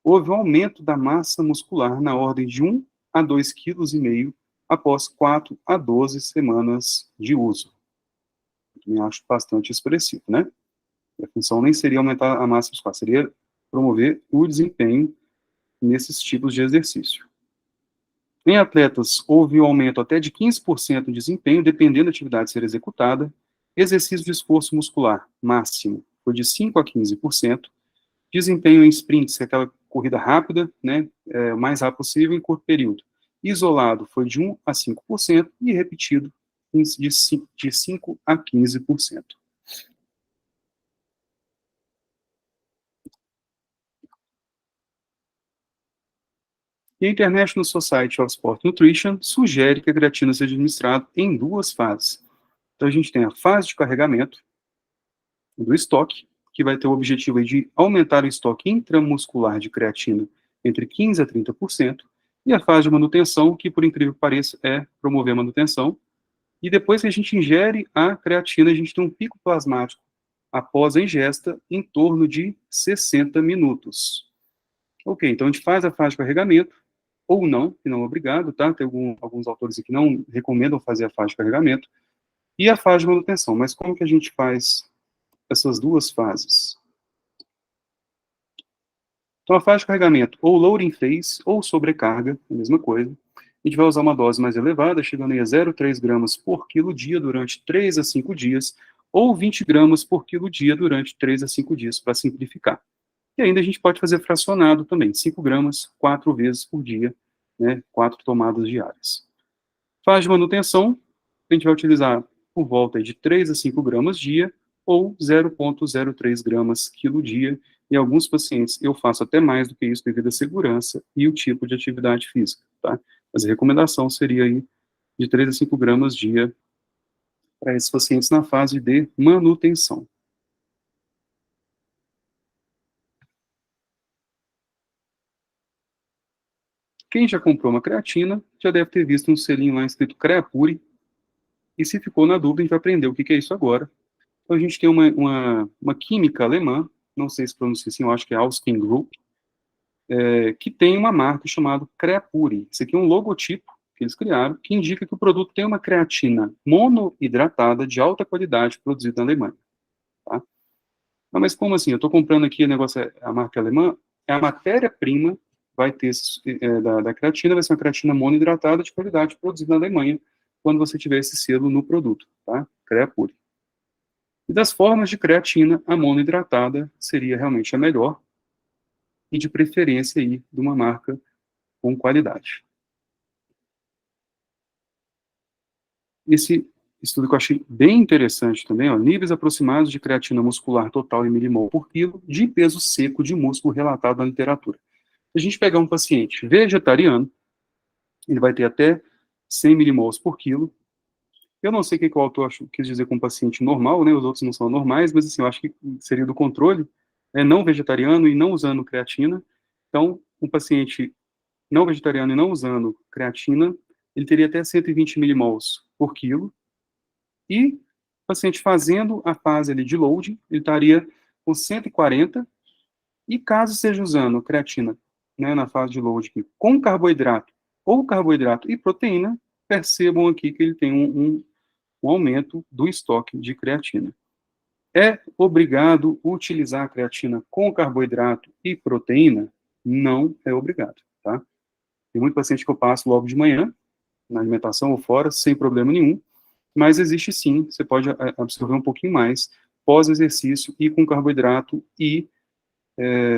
Houve um aumento da massa muscular na ordem de 1 a 2,5 kg após 4 a 12 semanas de uso. Eu acho bastante expressivo, né? A função nem seria aumentar a massa muscular, seria promover o desempenho nesses tipos de exercício. Em atletas, houve um aumento até de 15% de desempenho, dependendo da atividade a ser executada. Exercício de esforço muscular máximo foi de 5% a 15%. Desempenho em sprints, que é aquela corrida rápida, né, o mais rápido possível em curto período. Isolado foi de 1% a 5% e repetido de 5% a 15%. E a International Society of Sport Nutrition sugere que a creatina seja administrada em 2 fases. Então, a gente tem a fase de carregamento do estoque, que vai ter o objetivo de aumentar o estoque intramuscular de creatina entre 15% a 30%, e a fase de manutenção, que, por incrível que pareça, é promover a manutenção. E depois que a gente ingere a creatina, a gente tem um pico plasmático após a ingesta em torno de 60 minutos. Ok, então a gente faz a fase de carregamento, ou não, que não é obrigado, tá? Tem alguns autores aqui que não recomendam fazer a fase de carregamento, e a fase de manutenção. Mas como que a gente faz essas 2 fases? Então, a fase de carregamento, ou loading phase, ou sobrecarga, a mesma coisa. A gente vai usar uma dose mais elevada, chegando aí a 0,3 gramas por quilo dia durante 3 a 5 dias, ou 20 gramas por quilo dia durante 3 a 5 dias, para simplificar. E ainda a gente pode fazer fracionado também, 5 gramas, 4 vezes por dia, né, 4 tomadas diárias. Fase de manutenção, a gente vai utilizar por volta de 3 a 5 gramas dia, ou 0,03 gramas quilo dia. Em alguns pacientes, eu faço até mais do que isso devido à segurança e o tipo de atividade física, tá? Mas a recomendação seria aí de 3 a 5 gramas dia para esses pacientes na fase de manutenção. Quem já comprou uma creatina, já deve ter visto um selinho lá escrito Creapure, e se ficou na dúvida, a gente vai aprender o que é isso agora. Então, a gente tem uma química alemã, não sei se pronuncia assim, eu acho que é Austin Group, que tem uma marca chamada Creapure. Isso aqui é um logotipo que eles criaram, que indica que o produto tem uma creatina monohidratada de alta qualidade produzida na Alemanha. Tá? Mas como assim? Eu estou comprando aqui, o negócio a marca alemã, é a matéria-prima vai ter da creatina, vai ser uma creatina monohidratada de qualidade produzida na Alemanha, quando você tiver esse selo no produto, tá? Creapure. E das formas de creatina, a monohidratada seria realmente a melhor, e de preferência aí de uma marca com qualidade. Esse estudo que eu achei bem interessante também, ó, níveis aproximados de creatina muscular total em milimol por quilo de peso seco de músculo relatado na literatura. Se a gente pegar um paciente vegetariano, ele vai ter até 100 milimols por quilo. Eu não sei o que o autor quis dizer com paciente normal, né? Os outros não são normais, mas assim, eu acho que seria do controle, não vegetariano e não usando creatina. Então, um paciente não vegetariano e não usando creatina ele teria até 120 milimols por quilo, e o paciente fazendo a fase ali de loading, ele estaria com 140, e caso esteja usando creatina, né, na fase de loading com carboidrato, ou carboidrato e proteína, percebam aqui que ele tem um aumento do estoque de creatina. É obrigado utilizar a creatina com carboidrato e proteína? Não é obrigado, tá? Tem muito paciente que eu passo logo de manhã, na alimentação ou fora, sem problema nenhum, mas existe sim, você pode absorver um pouquinho mais pós-exercício e com carboidrato e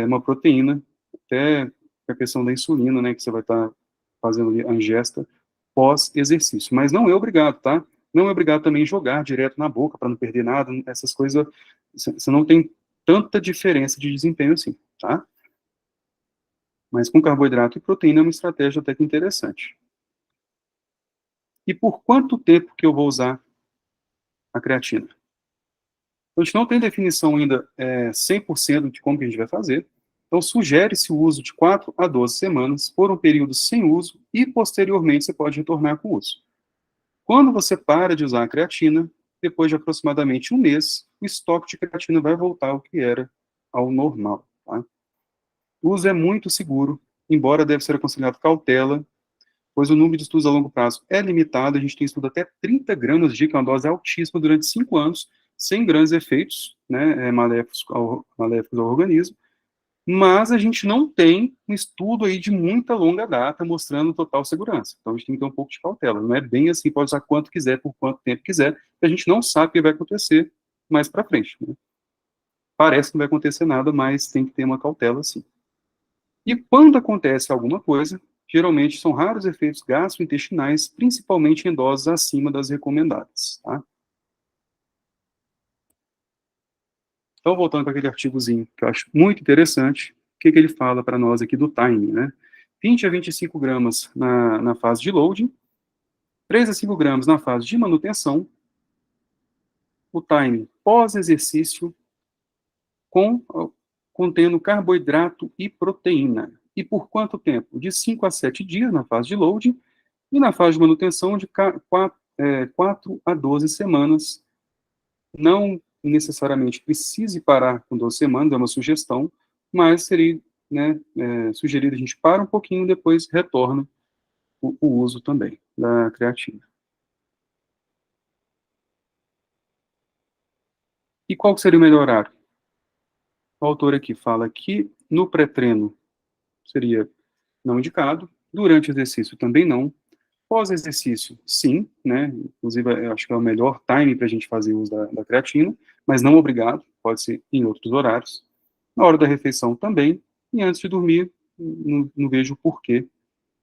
uma proteína, até a questão da insulina, né, que você vai estar fazendo ali a ingesta pós-exercício. Mas não é obrigado, tá? Não é obrigado também jogar direto na boca para não perder nada, essas coisas, você não tem tanta diferença de desempenho assim, tá? Mas com carboidrato e proteína é uma estratégia até que interessante. E por quanto tempo que eu vou usar a creatina? A gente não tem definição ainda 100% de como que a gente vai fazer, então sugere-se o uso de 4 a 12 semanas por um período sem uso e posteriormente você pode retornar com o uso. Quando você para de usar a creatina, depois de aproximadamente um mês, o estoque de creatina vai voltar ao que era, ao normal. Tá? O uso é muito seguro, embora deve ser aconselhado cautela, pois o número de estudos a longo prazo é limitado, a gente tem estudo até 30 gramas de, que é uma dose altíssima, durante 5 anos, sem grandes efeitos, né, maléficos ao organismo, mas a gente não tem um estudo aí de muita longa data mostrando total segurança. Então a gente tem que ter um pouco de cautela. Não é bem assim, pode usar quanto quiser, por quanto tempo quiser, a gente não sabe o que vai acontecer mais para frente. Né? Parece que não vai acontecer nada, mas tem que ter uma cautela sim. E quando acontece alguma coisa, geralmente são raros efeitos gastrointestinais, principalmente em doses acima das recomendadas. Tá? Então, voltando para aquele artigozinho que eu acho muito interessante, o que ele fala para nós aqui do timing, né? 20 a 25 gramas na fase de loading, 3 a 5 gramas na fase de manutenção, o timing pós-exercício, contendo carboidrato e proteína. E por quanto tempo? De 5 a 7 dias na fase de loading, e na fase de manutenção de 4 a 12 semanas. Não necessariamente precise parar com 12 semanas, é uma sugestão, mas seria sugerido a gente para um pouquinho e depois retorna o uso também da creatina. E qual seria o melhor horário? O autor aqui fala que no pré-treino seria não indicado, durante o exercício também não, pós-exercício, sim, né? Inclusive, eu acho que é o melhor time para a gente fazer uso da creatina, mas não obrigado, pode ser em outros horários. Na hora da refeição também, e antes de dormir, não vejo por que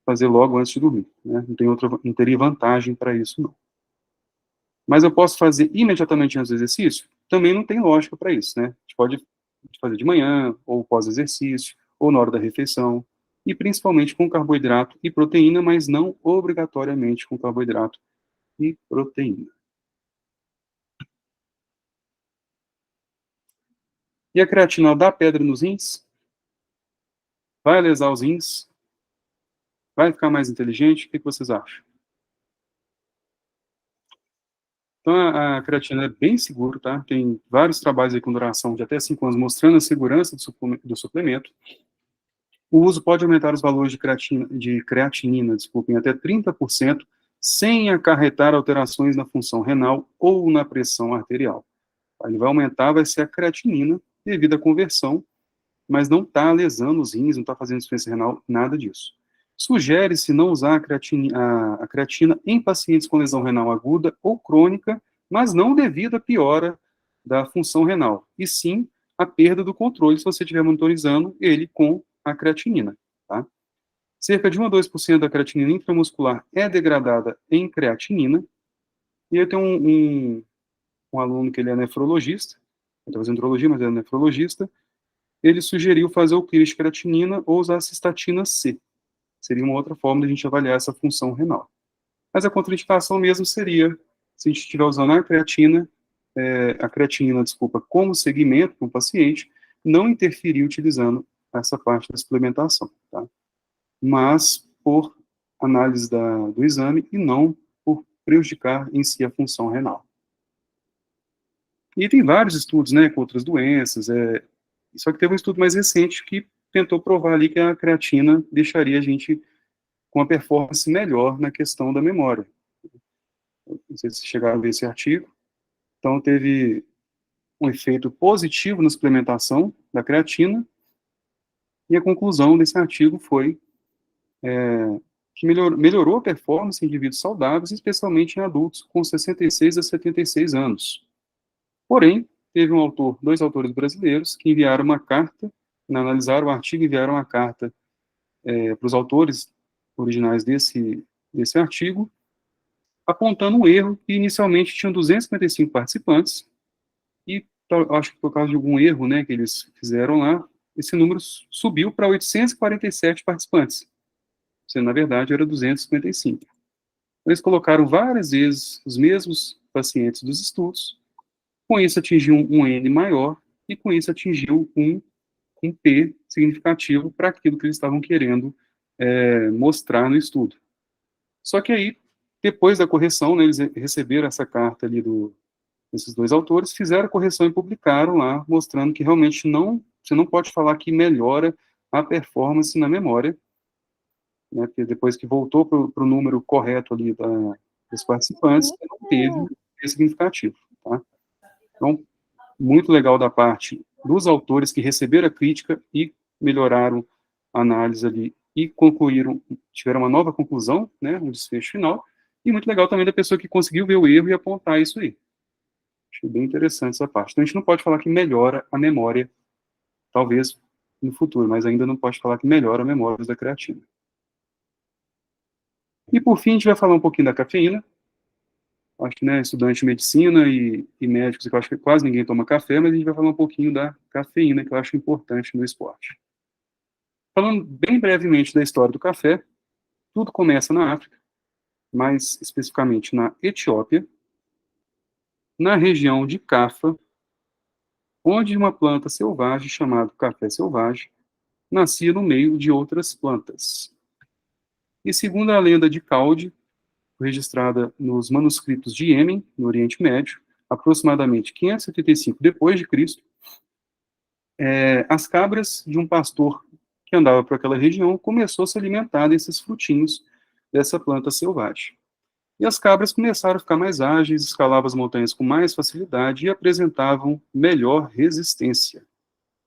fazer logo antes de dormir, né? Não teria vantagem para isso, não. Mas eu posso fazer imediatamente antes do exercício? Também não tem lógica para isso, né? A gente pode fazer de manhã, ou pós-exercício, ou na hora da refeição, e principalmente com carboidrato e proteína, mas não obrigatoriamente com carboidrato e proteína. E a creatina dá pedra nos rins? Vai lesar os rins? Vai ficar mais inteligente? O que vocês acham? Então, a creatina é bem seguro, tá? Tem vários trabalhos aí com duração de até 5 anos mostrando a segurança do suplemento. O uso pode aumentar os valores de creatinina, em até 30%, sem acarretar alterações na função renal ou na pressão arterial. Ele vai aumentar, vai ser a creatinina, devido à conversão, mas não está lesando os rins, não está fazendo insuficiência renal, nada disso. Sugere-se não usar a creatina em pacientes com lesão renal aguda ou crônica, mas não devido à piora da função renal, e sim a perda do controle se você estiver monitorizando ele com a creatinina. Tá? Cerca de 1 a 2% da creatinina intramuscular é degradada em creatinina, e eu tenho um aluno que ele é nefrologista, ele está fazendo neurologia, mas ele é nefrologista, ele sugeriu fazer o clearance de creatinina ou usar a cistatina C. Seria uma outra forma de a gente avaliar essa função renal. Mas a contraindicação mesmo seria, se a gente estiver usando a creatinina, como segmento para o paciente, não interferir utilizando essa parte da suplementação. Tá? Mas, por análise do exame e não por prejudicar em si a função renal. E tem vários estudos, né, com outras doenças, só que teve um estudo mais recente que tentou provar ali que a creatina deixaria a gente com uma performance melhor na questão da memória. Não sei se chegaram a ver esse artigo. Então, teve um efeito positivo na suplementação da creatina, e a conclusão desse artigo foi que melhorou a performance em indivíduos saudáveis, especialmente em adultos com 66 a 76 anos. Porém, teve dois autores brasileiros que enviaram uma carta, analisaram o artigo e enviaram uma carta para os autores originais desse artigo, apontando um erro que inicialmente tinham 255 participantes, e acho que por causa de algum erro, né, que eles fizeram lá, esse número subiu para 847 participantes, sendo, na verdade, era 255. Eles colocaram várias vezes os mesmos pacientes dos estudos, com isso atingiu um N maior, e com isso atingiu um P significativo para aquilo que eles estavam querendo mostrar no estudo. Só que aí, depois da correção, né, eles receberam essa carta ali desses dois autores, fizeram a correção e publicaram lá, mostrando que realmente você não pode falar que melhora a performance na memória, né, porque depois que voltou para o número correto ali dos participantes, não teve significativo, tá? Então, muito legal da parte dos autores que receberam a crítica e melhoraram a análise ali e tiveram uma nova conclusão, né, um desfecho final, e muito legal também da pessoa que conseguiu ver o erro e apontar isso aí. Achei bem interessante essa parte. Então, a gente não pode falar que melhora a memória, talvez no futuro, mas ainda não pode falar que melhora a memória da creatina. E, por fim, a gente vai falar um pouquinho da cafeína. Acho que, né, estudante de medicina e médicos, eu acho que quase ninguém toma café, mas a gente vai falar um pouquinho da cafeína, que eu acho importante no esporte. Falando bem brevemente da história do café, tudo começa na África, mais especificamente na Etiópia, na região de Cafa, onde uma planta selvagem chamada café selvagem nascia no meio de outras plantas. E segundo a lenda de Calde, registrada nos manuscritos de Iêmen, no Oriente Médio, aproximadamente 575 depois de Cristo, as cabras de um pastor que andava por aquela região começou a se alimentar desses frutinhos dessa planta selvagem. E as cabras começaram a ficar mais ágeis, escalavam as montanhas com mais facilidade e apresentavam melhor resistência.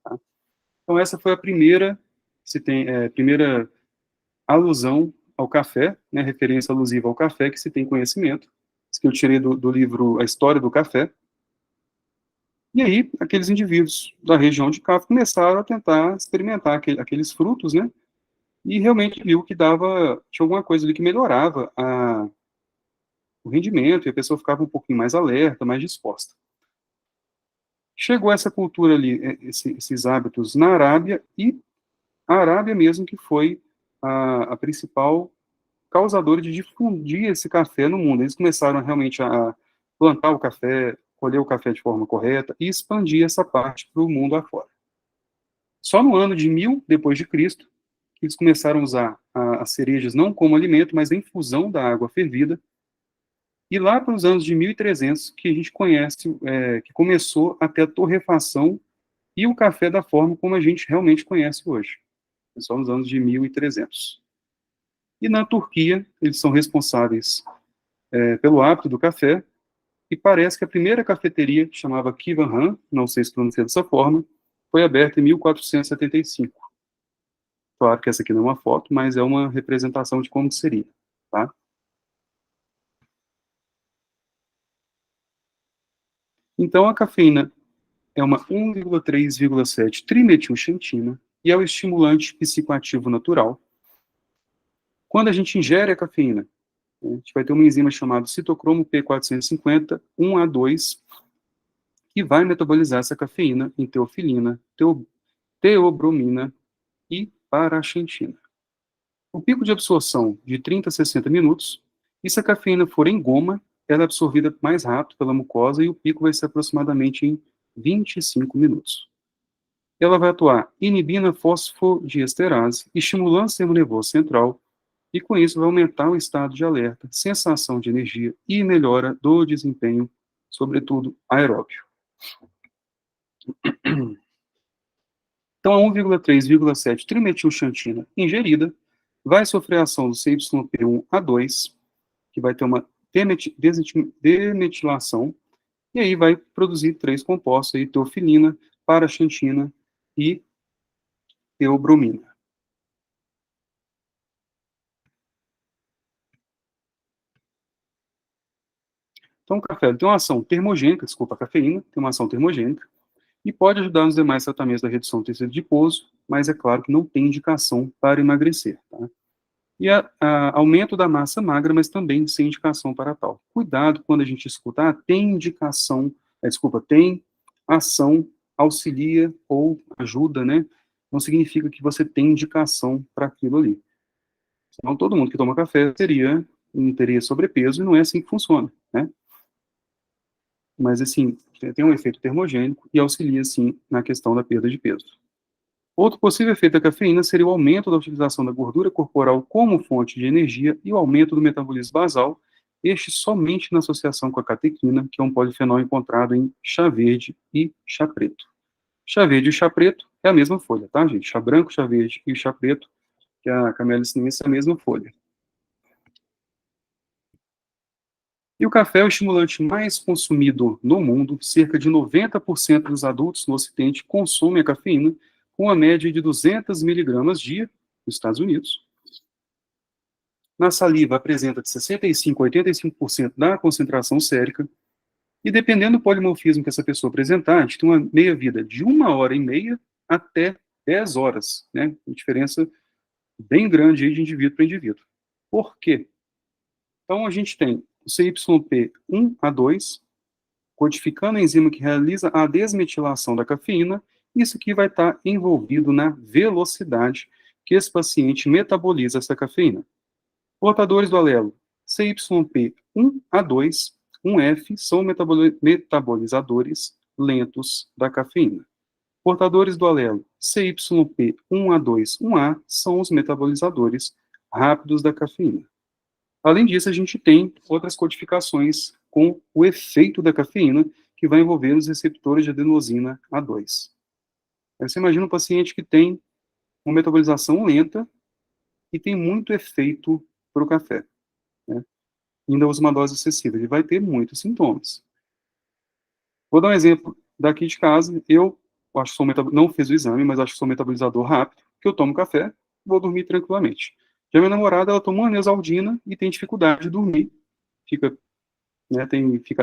Tá? Então essa foi a primeira alusão ao café, né, referência alusiva ao café, que se tem conhecimento, isso que eu tirei do livro A História do Café. E aí, aqueles indivíduos da região de Cafa começaram a tentar experimentar aqueles frutos, né, e realmente viu que tinha alguma coisa ali que melhorava o rendimento, e a pessoa ficava um pouquinho mais alerta, mais disposta. Chegou essa cultura ali, esses hábitos na Arábia, e a Arábia mesmo que foi a principal causadora de difundir esse café no mundo. Eles começaram realmente a plantar o café, colher o café de forma correta e expandir essa parte para o mundo afora. Só no ano de 1000 depois de Cristo, eles começaram a usar as cerejas não como alimento, mas em infusão da água fervida. E lá para os anos de 1300, que a gente conhece, que começou a ter a torrefação e o café da forma como a gente realmente conhece hoje. Só nos anos de 1300. E na Turquia, eles são responsáveis pelo hábito do café, e parece que a primeira cafeteria, que chamava Kivanhan, não sei se pronuncia dessa forma, foi aberta em 1475. Claro que essa aqui não é uma foto, mas é uma representação de como seria, tá? Então, a cafeína é uma 1,3,7 trimetilxantina e é o estimulante psicoativo natural. Quando a gente ingere a cafeína, a gente vai ter uma enzima chamada citocromo P450 1A2, que vai metabolizar essa cafeína em teofilina, teobromina e paraxantina. O pico de absorção de 30 a 60 minutos, e se a cafeína for em goma, ela é absorvida mais rápido pela mucosa e o pico vai ser aproximadamente em 25 minutos. Ela vai atuar inibindo a fosfodiesterase, estimulando o sistema nervoso central e com isso vai aumentar o estado de alerta, sensação de energia e melhora do desempenho, sobretudo aeróbio. Então, a 1,3,7 trimetilxantina ingerida vai sofrer a ação do CYP1A2, que vai ter uma demetilação, e aí vai produzir 3 compostos, aí, teofilina, paraxantina e teobromina. Então, o café tem uma ação termogênica, desculpa, a cafeína tem uma ação termogênica, e pode ajudar nos demais tratamentos da redução do tecido adiposo, mas é claro que não tem indicação para emagrecer, tá? E aumento da massa magra, mas também sem indicação para tal. Cuidado quando a gente escuta, tem indicação, tem ação, auxilia ou ajuda, né? Não significa que você tem indicação para aquilo ali. Senão todo mundo que toma café não teria sobrepeso, e não é assim que funciona, né? Mas, assim, tem um efeito termogênico e auxilia, sim, na questão da perda de peso. Outro possível efeito da cafeína seria o aumento da utilização da gordura corporal como fonte de energia e o aumento do metabolismo basal, este somente na associação com a catequina, que é um polifenol encontrado em chá verde e chá preto. Chá verde e chá preto é a mesma folha, tá, gente? Chá branco, chá verde e chá preto, que é a Camellia sinensis, é a mesma folha. E o café é o estimulante mais consumido no mundo. Cerca de 90% dos adultos no Ocidente consomem a cafeína, com uma média de 200 miligramas dia, nos Estados Unidos. Na saliva, apresenta de 65% a 85% da concentração sérica. E dependendo do polimorfismo que essa pessoa apresentar, a gente tem uma meia-vida de 1h30 até 10 horas, né? Uma diferença bem grande aí de indivíduo para indivíduo. Por quê? Então, a gente tem o CYP1A2, codificando a enzima que realiza a desmetilação da cafeína. Isso aqui vai estar envolvido na velocidade que esse paciente metaboliza essa cafeína. Portadores do alelo CYP1A2, 1F, são metabolizadores lentos da cafeína. Portadores do alelo CYP1A2, 1A, são os metabolizadores rápidos da cafeína. Além disso, a gente tem outras codificações com o efeito da cafeína, que vai envolver os receptores de adenosina A2. Aí você imagina um paciente que tem uma metabolização lenta e tem muito efeito para o café, né? Ainda usa uma dose excessiva, ele vai ter muitos sintomas. Vou dar um exemplo daqui de casa. Eu acho que não fiz o exame, mas acho que sou metabolizador rápido, que eu tomo café, vou dormir tranquilamente. Já minha namorada, ela toma uma Neosaldina e tem dificuldade de dormir, fica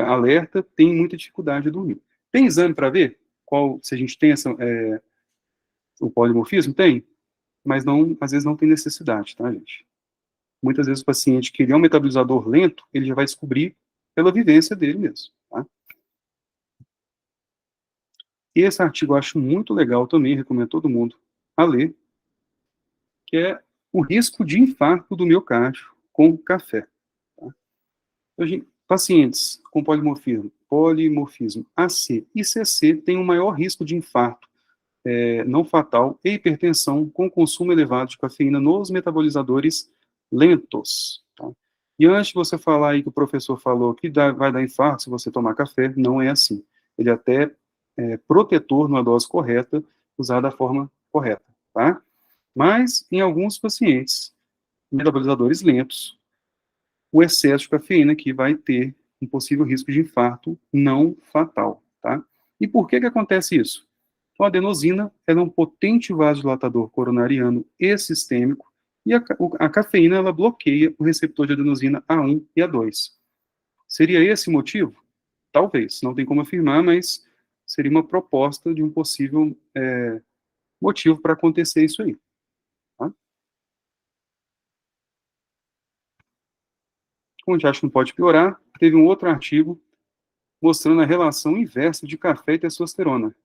alerta, tem muita dificuldade de dormir. Tem exame para ver se a gente tem o polimorfismo? Tem, mas não, às vezes não tem necessidade, tá, gente? Muitas vezes o paciente que ele é um metabolizador lento, ele já vai descobrir pela vivência dele mesmo, tá? E esse artigo eu acho muito legal também, recomendo todo mundo a ler, que é o risco de infarto do miocárdio com café. Tá? Pacientes com polimorfismo AC e CC têm um maior risco de infarto não fatal e hipertensão com consumo elevado de cafeína nos metabolizadores lentos. Tá? E antes de você falar aí que o professor falou que vai dar infarto se você tomar café, não é assim. Ele até é protetor numa dose correta, usado da forma correta, tá? Mas, em alguns pacientes, metabolizadores lentos, o excesso de cafeína aqui vai ter um possível risco de infarto não fatal, tá? E por que acontece isso? Então, a adenosina é um potente vasodilatador coronariano e sistêmico, e a cafeína ela bloqueia o receptor de adenosina A1 e A2. Seria esse o motivo? Talvez, não tem como afirmar, mas seria uma proposta de um possível motivo para acontecer isso aí. Tá? Como a gente acha que não pode piorar, teve um outro artigo mostrando a relação inversa de café e testosterona.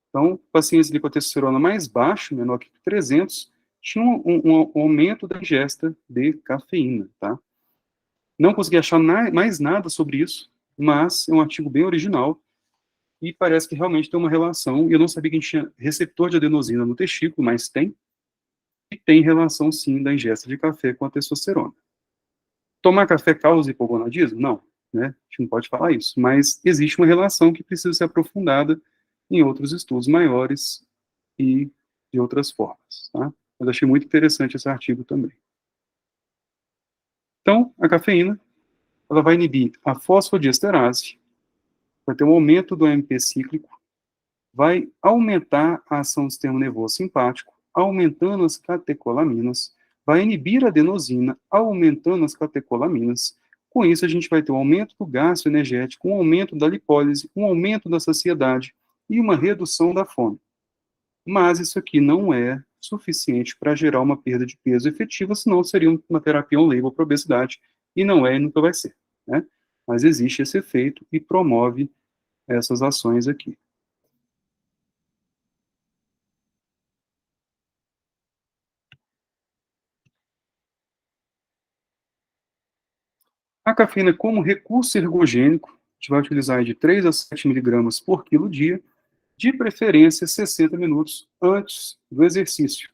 Então, pacientes com a testosterona mais baixo, menor que 300, tinham um aumento da ingesta de cafeína, tá? Não consegui achar mais nada sobre isso, mas é um artigo bem original e parece que realmente tem uma relação. E eu não sabia que a gente tinha receptor de adenosina no testículo, mas tem. e tem relação, sim, da ingesta de café com a testosterona. Tomar café causa hipogonadismo? Não, né? A gente não pode falar isso, mas existe uma relação que precisa ser aprofundada em outros estudos maiores e de outras formas, tá? Mas achei muito interessante esse artigo também. Então, a cafeína, ela vai inibir a fosfodiesterase, vai ter um aumento do AMP cíclico, vai aumentar a ação do sistema nervoso simpático, aumentando as catecolaminas, vai inibir a adenosina, aumentando as catecolaminas. Com isso, a gente vai ter um aumento do gasto energético, um aumento da lipólise, um aumento da saciedade e uma redução da fome. Mas isso aqui não é suficiente para gerar uma perda de peso efetiva, senão seria uma terapia on-label para obesidade, e não é e nunca vai ser, né? Mas existe esse efeito e promove essas ações aqui. A cafeína como recurso ergogênico, a gente vai utilizar de 3 a 7 miligramas por quilo dia, de preferência 60 minutos antes do exercício.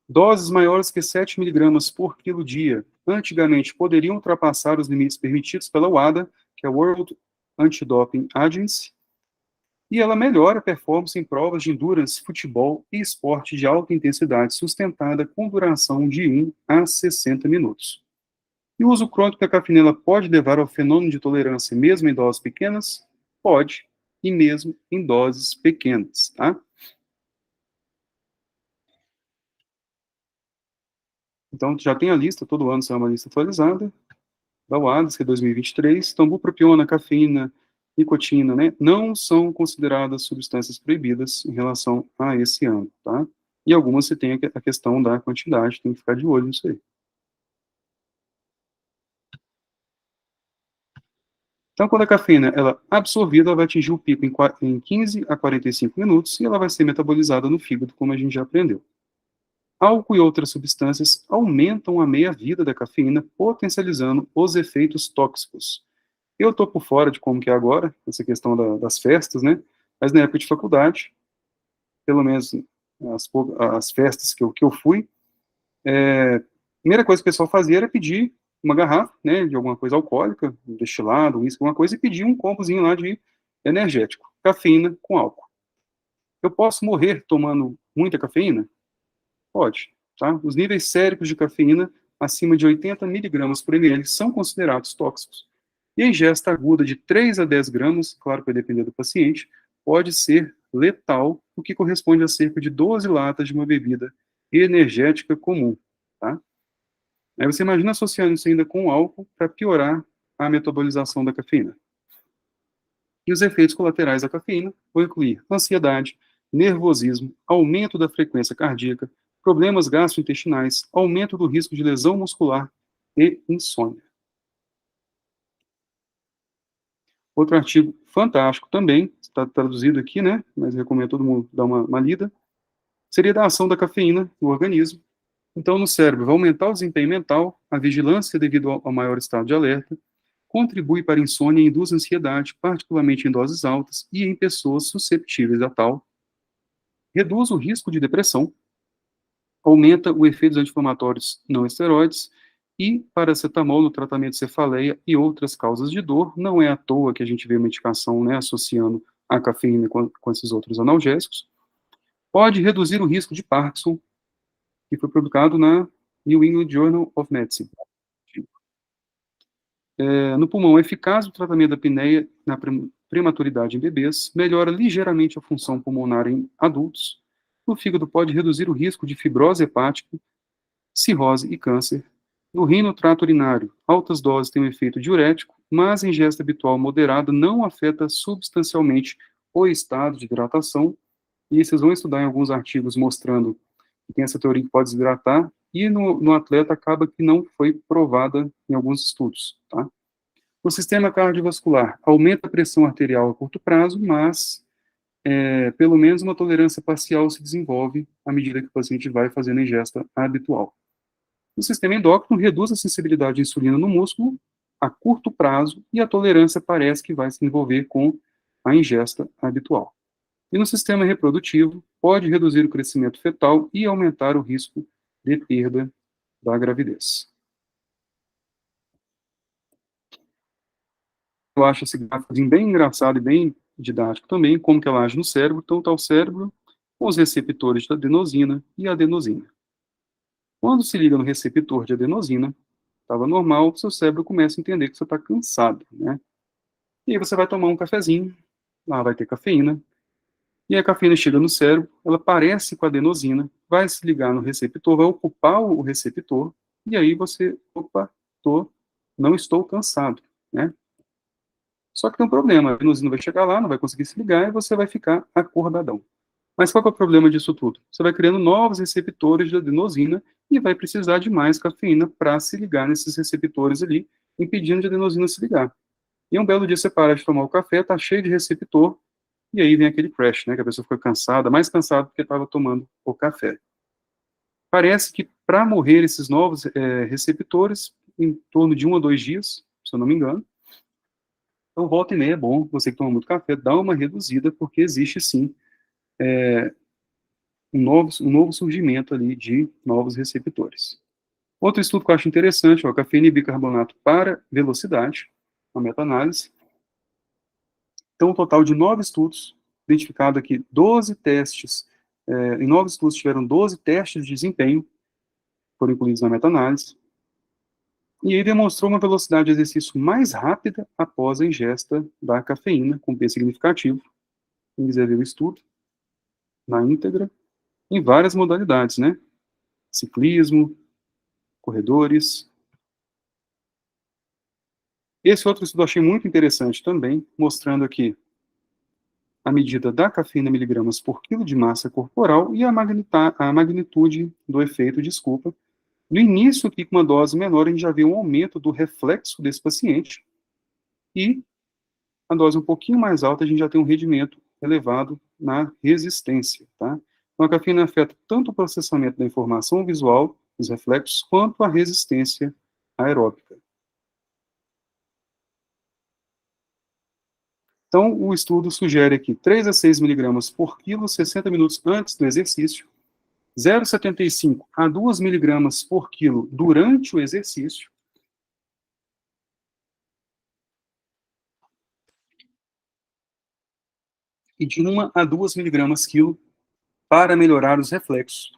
Doses maiores que 7 miligramas por quilo dia, antigamente poderiam ultrapassar os limites permitidos pela WADA, que é a World Anti-Doping Agency, e ela melhora a performance em provas de endurance, futebol e esporte de alta intensidade sustentada com duração de 1 a 60 minutos. E o uso crônico da cafeína pode levar ao fenômeno de tolerância mesmo em doses pequenas? Pode, e mesmo em doses pequenas, tá? Então, já tem a lista, todo ano sai uma lista atualizada, da WADAS, que é 2023, então, bupropiona, cafeína, nicotina, né, não são consideradas substâncias proibidas em relação a esse ano, tá? E algumas você tem a questão da quantidade, tem que ficar de olho nisso aí. Então, quando a cafeína ela é absorvida, ela vai atingir o pico em 15 a 45 minutos e ela vai ser metabolizada no fígado, como a gente já aprendeu. Álcool e outras substâncias aumentam a meia-vida da cafeína, potencializando os efeitos tóxicos. Eu estou por fora de como que é agora, essa questão das festas, né? Mas na época de faculdade, pelo menos as festas que eu fui, a primeira coisa que o pessoal fazia era pedir uma garrafa, né, de alguma coisa alcoólica, um destilado, um uísque, alguma coisa, e pedir um combozinho lá de energético, cafeína com álcool. Eu posso morrer tomando muita cafeína? Pode, tá? Os níveis séricos de cafeína acima de 80 miligramas por ml são considerados tóxicos. E a ingesta aguda de 3 a 10 gramas, claro que vai depender do paciente, pode ser letal, o que corresponde a cerca de 12 latas de uma bebida energética comum, tá? Aí você imagina associando isso ainda com o álcool para piorar a metabolização da cafeína. E os efeitos colaterais da cafeína vão incluir ansiedade, nervosismo, aumento da frequência cardíaca, problemas gastrointestinais, aumento do risco de lesão muscular e insônia. Outro artigo fantástico também, está traduzido aqui, né, mas recomendo todo mundo dar uma lida, seria da ação da cafeína no organismo. Então, no cérebro, vai aumentar o desempenho mental, a vigilância devido ao maior estado de alerta, contribui para a insônia e induz ansiedade, particularmente em doses altas e em pessoas susceptíveis a tal, reduz o risco de depressão, aumenta o efeito dos anti-inflamatórios não esteroides e paracetamol no tratamento de cefaleia e outras causas de dor. Não é à toa que a gente vê medicação, né, associando a cafeína com esses outros analgésicos. Pode reduzir o risco de Parkinson, que foi publicado na New England Journal of Medicine. No pulmão, é eficaz o tratamento da apneia na prematuridade em bebês, melhora ligeiramente a função pulmonar em adultos. No fígado, pode reduzir o risco de fibrose hepática, cirrose e câncer. No rim, no trato urinário, altas doses têm um efeito diurético, mas a ingesta habitual moderada não afeta substancialmente o estado de hidratação. E vocês vão estudar em alguns artigos mostrando que tem essa teoria que pode desidratar, e no atleta acaba que não foi provada em alguns estudos, tá? O sistema cardiovascular aumenta a pressão arterial a curto prazo, mas pelo menos uma tolerância parcial se desenvolve à medida que o paciente vai fazendo a ingesta habitual. O sistema endócrino reduz a sensibilidade à insulina no músculo a curto prazo e a tolerância parece que vai se desenvolver com a ingesta habitual. E no sistema reprodutivo, pode reduzir o crescimento fetal e aumentar o risco de perda da gravidez. Eu acho esse gráfico bem engraçado e bem didático também, como que ela age no cérebro. Então, está o cérebro com os receptores de adenosina e adenosina. Quando se liga no receptor de adenosina, estava normal, o seu cérebro começa a entender que você está cansado, né? E aí você vai tomar um cafezinho, lá vai ter cafeína, e a cafeína chega no cérebro, ela parece com a adenosina, vai se ligar no receptor, vai ocupar o receptor, e aí você, opa, não estou cansado, né? Só que tem um problema, a adenosina vai chegar lá, não vai conseguir se ligar, e você vai ficar acordadão. Mas qual que é o problema disso tudo? Você vai criando novos receptores de adenosina e vai precisar de mais cafeína para se ligar nesses receptores ali, impedindo de adenosina se ligar. E um belo dia você para de tomar o café, tá cheio de receptor, e aí vem aquele crash, né, que a pessoa fica cansada, mais cansada porque estava tomando o café. Parece que para morrer esses novos receptores, em torno de 1 a 2 dias, se eu não me engano. Então, volta e meia é bom, você que toma muito café, dá uma reduzida, porque existe sim um novo surgimento ali de novos receptores. Outro estudo que eu acho interessante, ó, cafeína e bicarbonato para velocidade, uma meta-análise. Então, um total de 9 estudos, identificado aqui 12 testes, em 9 estudos tiveram 12 testes de desempenho, foram incluídos na meta-análise, e aí demonstrou uma velocidade de exercício mais rápida após a ingesta da cafeína, com P significativo. Quem quiser ver o estudo, na íntegra, em várias modalidades, né? Ciclismo, corredores. Esse outro estudo eu achei muito interessante também, mostrando aqui a medida da cafeína miligramas por quilo de massa corporal e a magnitude do efeito, desculpa. No início, aqui, com uma dose menor, a gente já vê um aumento do reflexo desse paciente, e a dose um pouquinho mais alta, a gente já tem um rendimento elevado na resistência, tá? Então, a cafeína afeta tanto o processamento da informação visual, os reflexos, quanto a resistência aeróbica. Então, o estudo sugere aqui 3 a 6 miligramas por quilo, 60 minutos antes do exercício, 0,75 a 2 miligramas por quilo durante o exercício, e de 1 a 2 miligramas quilo para melhorar os reflexos.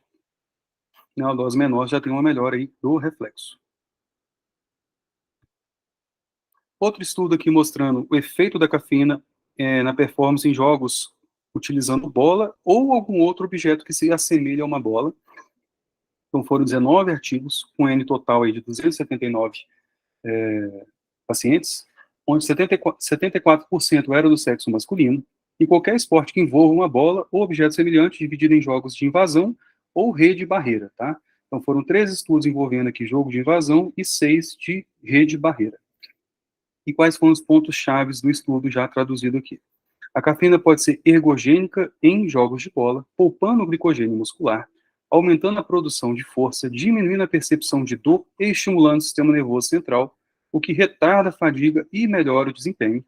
Na dose menor já tem uma melhora aí do reflexo. Outro estudo aqui mostrando o efeito da cafeína na performance em jogos utilizando bola ou algum outro objeto que se assemelhe a uma bola. Então foram 19 artigos, com N total aí de 279 pacientes, onde 74% era do sexo masculino, e qualquer esporte que envolva uma bola ou objeto semelhante, dividido em jogos de invasão ou rede barreira, tá? Então foram 3 estudos envolvendo aqui jogo de invasão e 6 de rede barreira. E quais foram os pontos chaves do estudo já traduzido aqui? A cafeína pode ser ergogênica em jogos de bola, poupando o glicogênio muscular, aumentando a produção de força, diminuindo a percepção de dor e estimulando o sistema nervoso central, o que retarda a fadiga e melhora o desempenho.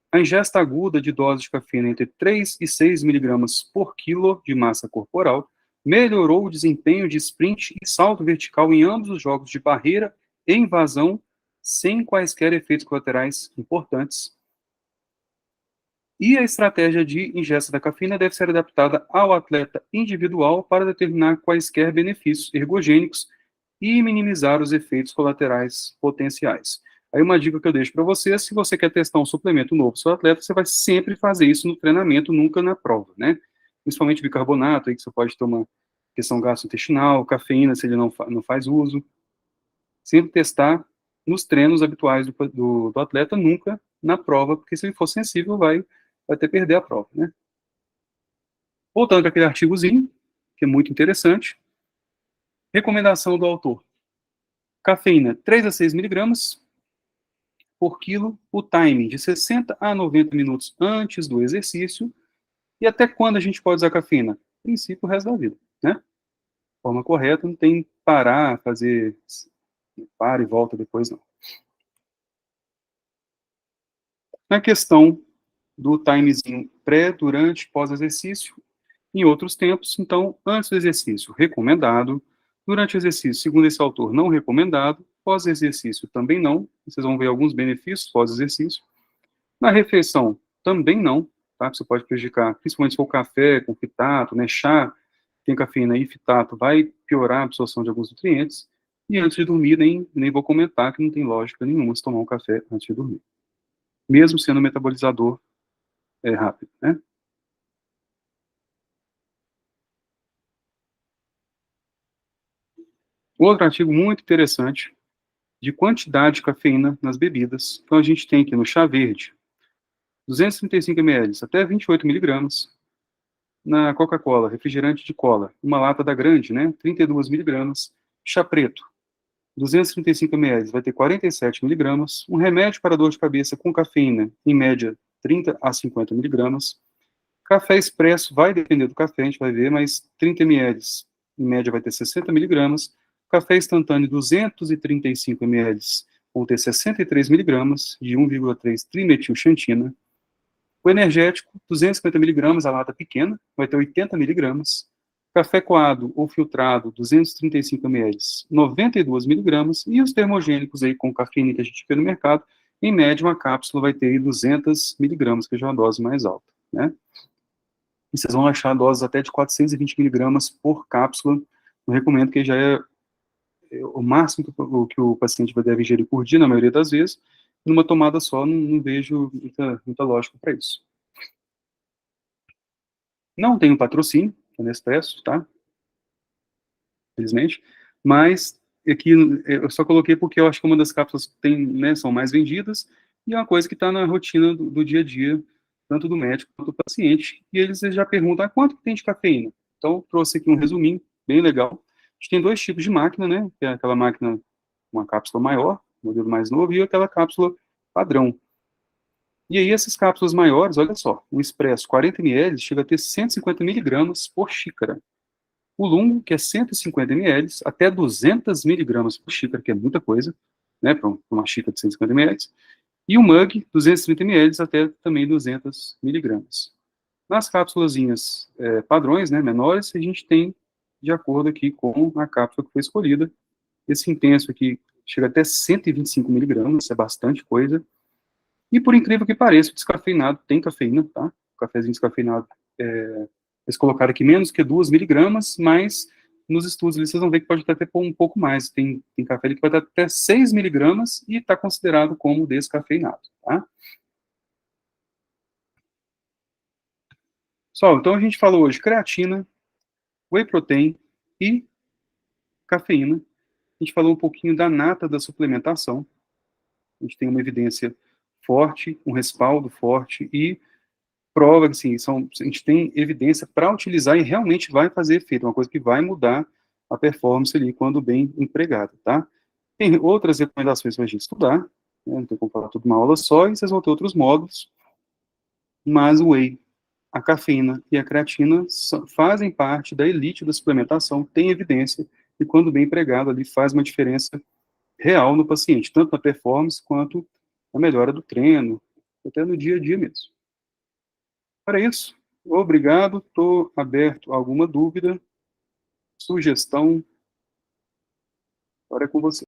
A ingesta aguda de dose de cafeína entre 3 e 6 miligramas por quilo de massa corporal melhorou o desempenho de sprint e salto vertical em ambos os jogos de barreira e invasão, sem quaisquer efeitos colaterais importantes. E a estratégia de ingesta da cafeína deve ser adaptada ao atleta individual para determinar quaisquer benefícios ergogênicos e minimizar os efeitos colaterais potenciais. Aí uma dica que eu deixo para você, se você quer testar um suplemento novo para o seu atleta, você vai sempre fazer isso no treinamento, nunca na prova, né? Principalmente bicarbonato, aí que você pode tomar questão gastrointestinal, cafeína, se ele não faz uso. Sempre testar nos treinos habituais do atleta, nunca na prova, porque se ele for sensível, vai até perder a prova, né? Voltando para aquele artigozinho, que é muito interessante. Recomendação do autor. Cafeína, 3 a 6 miligramas por quilo, o timing de 60 a 90 minutos antes do exercício. E até quando a gente pode usar cafeína? No princípio, o resto da vida, né? De forma correta, não tem parar, fazer para e volta depois, não. Na questão do timezinho pré, durante, pós-exercício, em outros tempos, então, antes do exercício, recomendado Durante o exercício, segundo esse autor, não recomendado. Pós-exercício, também não. Vocês vão ver alguns benefícios pós-exercício. Na refeição, também não. Tá? Você pode prejudicar, principalmente se for café com fitato, né, chá, tem cafeína e fitato, vai piorar a absorção de alguns nutrientes. E antes de dormir, nem vou comentar que não tem lógica nenhuma se tomar um café antes de dormir. Mesmo sendo um metabolizador rápido, né? Outro artigo muito interessante de quantidade de cafeína nas bebidas. Então, a gente tem aqui no chá verde, 235 ml até 28 miligramas. Na Coca-Cola, refrigerante de cola, uma lata da grande, né, 32 miligramas. Chá preto, 235 ml, vai ter 47 miligramas. Um remédio para dor de cabeça com cafeína, em média, 30 a 50 miligramas. Café expresso, vai depender do café, a gente vai ver, mas 30 ml, em média, vai ter 60 miligramas. Café instantâneo, 235 ml, vão ter 63 miligramas de 1,3 trimetilxantina. O energético, 250 miligramas, a lata pequena, vai ter 80 miligramas. Café coado ou filtrado, 235 ml, 92 miligramas. E os termogênicos aí com cafeína que a gente vê no mercado, em média, uma cápsula vai ter 200 miligramas, que já é uma dose mais alta, né? E vocês vão achar doses até de 420 miligramas por cápsula. Eu recomendo que já é o máximo que o paciente deve ingerir por dia, na maioria das vezes. Numa tomada só, não vejo muita lógica para isso. Não tenho patrocínio da Nespresso, tá? Infelizmente. Mas aqui eu só coloquei porque eu acho que uma das cápsulas que tem, né, são mais vendidas e é uma coisa que está na rotina do dia a dia, tanto do médico quanto do paciente. E eles já perguntam, quanto que tem de cafeína? Então, eu trouxe aqui um resuminho bem legal. A gente tem dois tipos de máquina, né? Que é aquela máquina, uma cápsula maior, modelo mais novo, e aquela cápsula padrão. E aí, essas cápsulas maiores, olha só, o expresso 40 ml chega a ter 150 miligramas por xícara. O lungo, que é 150 ml, até 200 miligramas por xícara, que é muita coisa, né, para uma xícara de 150 ml. E o mug, 230 ml, até também 200 miligramas. Nas cápsulazinhas padrões, né, menores, a gente tem, de acordo aqui com a cápsula que foi escolhida, esse intenso aqui chega até 125 miligramas, isso é bastante coisa. E por incrível que pareça, o descafeinado tem cafeína, tá? O cafezinho descafeinado, eles colocaram aqui menos que 2 miligramas, mas nos estudos vocês vão ver que pode até um pouco mais. Tem café que vai ter até 6 miligramas e está considerado como descafeinado, tá? Pessoal, então a gente falou hoje creatina, whey protein e cafeína. A gente falou um pouquinho da nata da suplementação. A gente tem uma evidência forte, um respaldo forte e prova que assim, a gente tem evidência para utilizar e realmente vai fazer efeito, uma coisa que vai mudar a performance ali quando bem empregada, tá? Tem outras recomendações para a gente estudar, né? Não tem como falar tudo uma aula só, e vocês vão ter outros módulos, mas o whey, a cafeína e a creatina fazem parte da elite da suplementação, tem evidência, e quando bem empregado ali faz uma diferença real no paciente, tanto na performance quanto na melhora do treino, até no dia a dia mesmo. Para isso, obrigado, estou aberto a alguma dúvida, sugestão, agora é com você.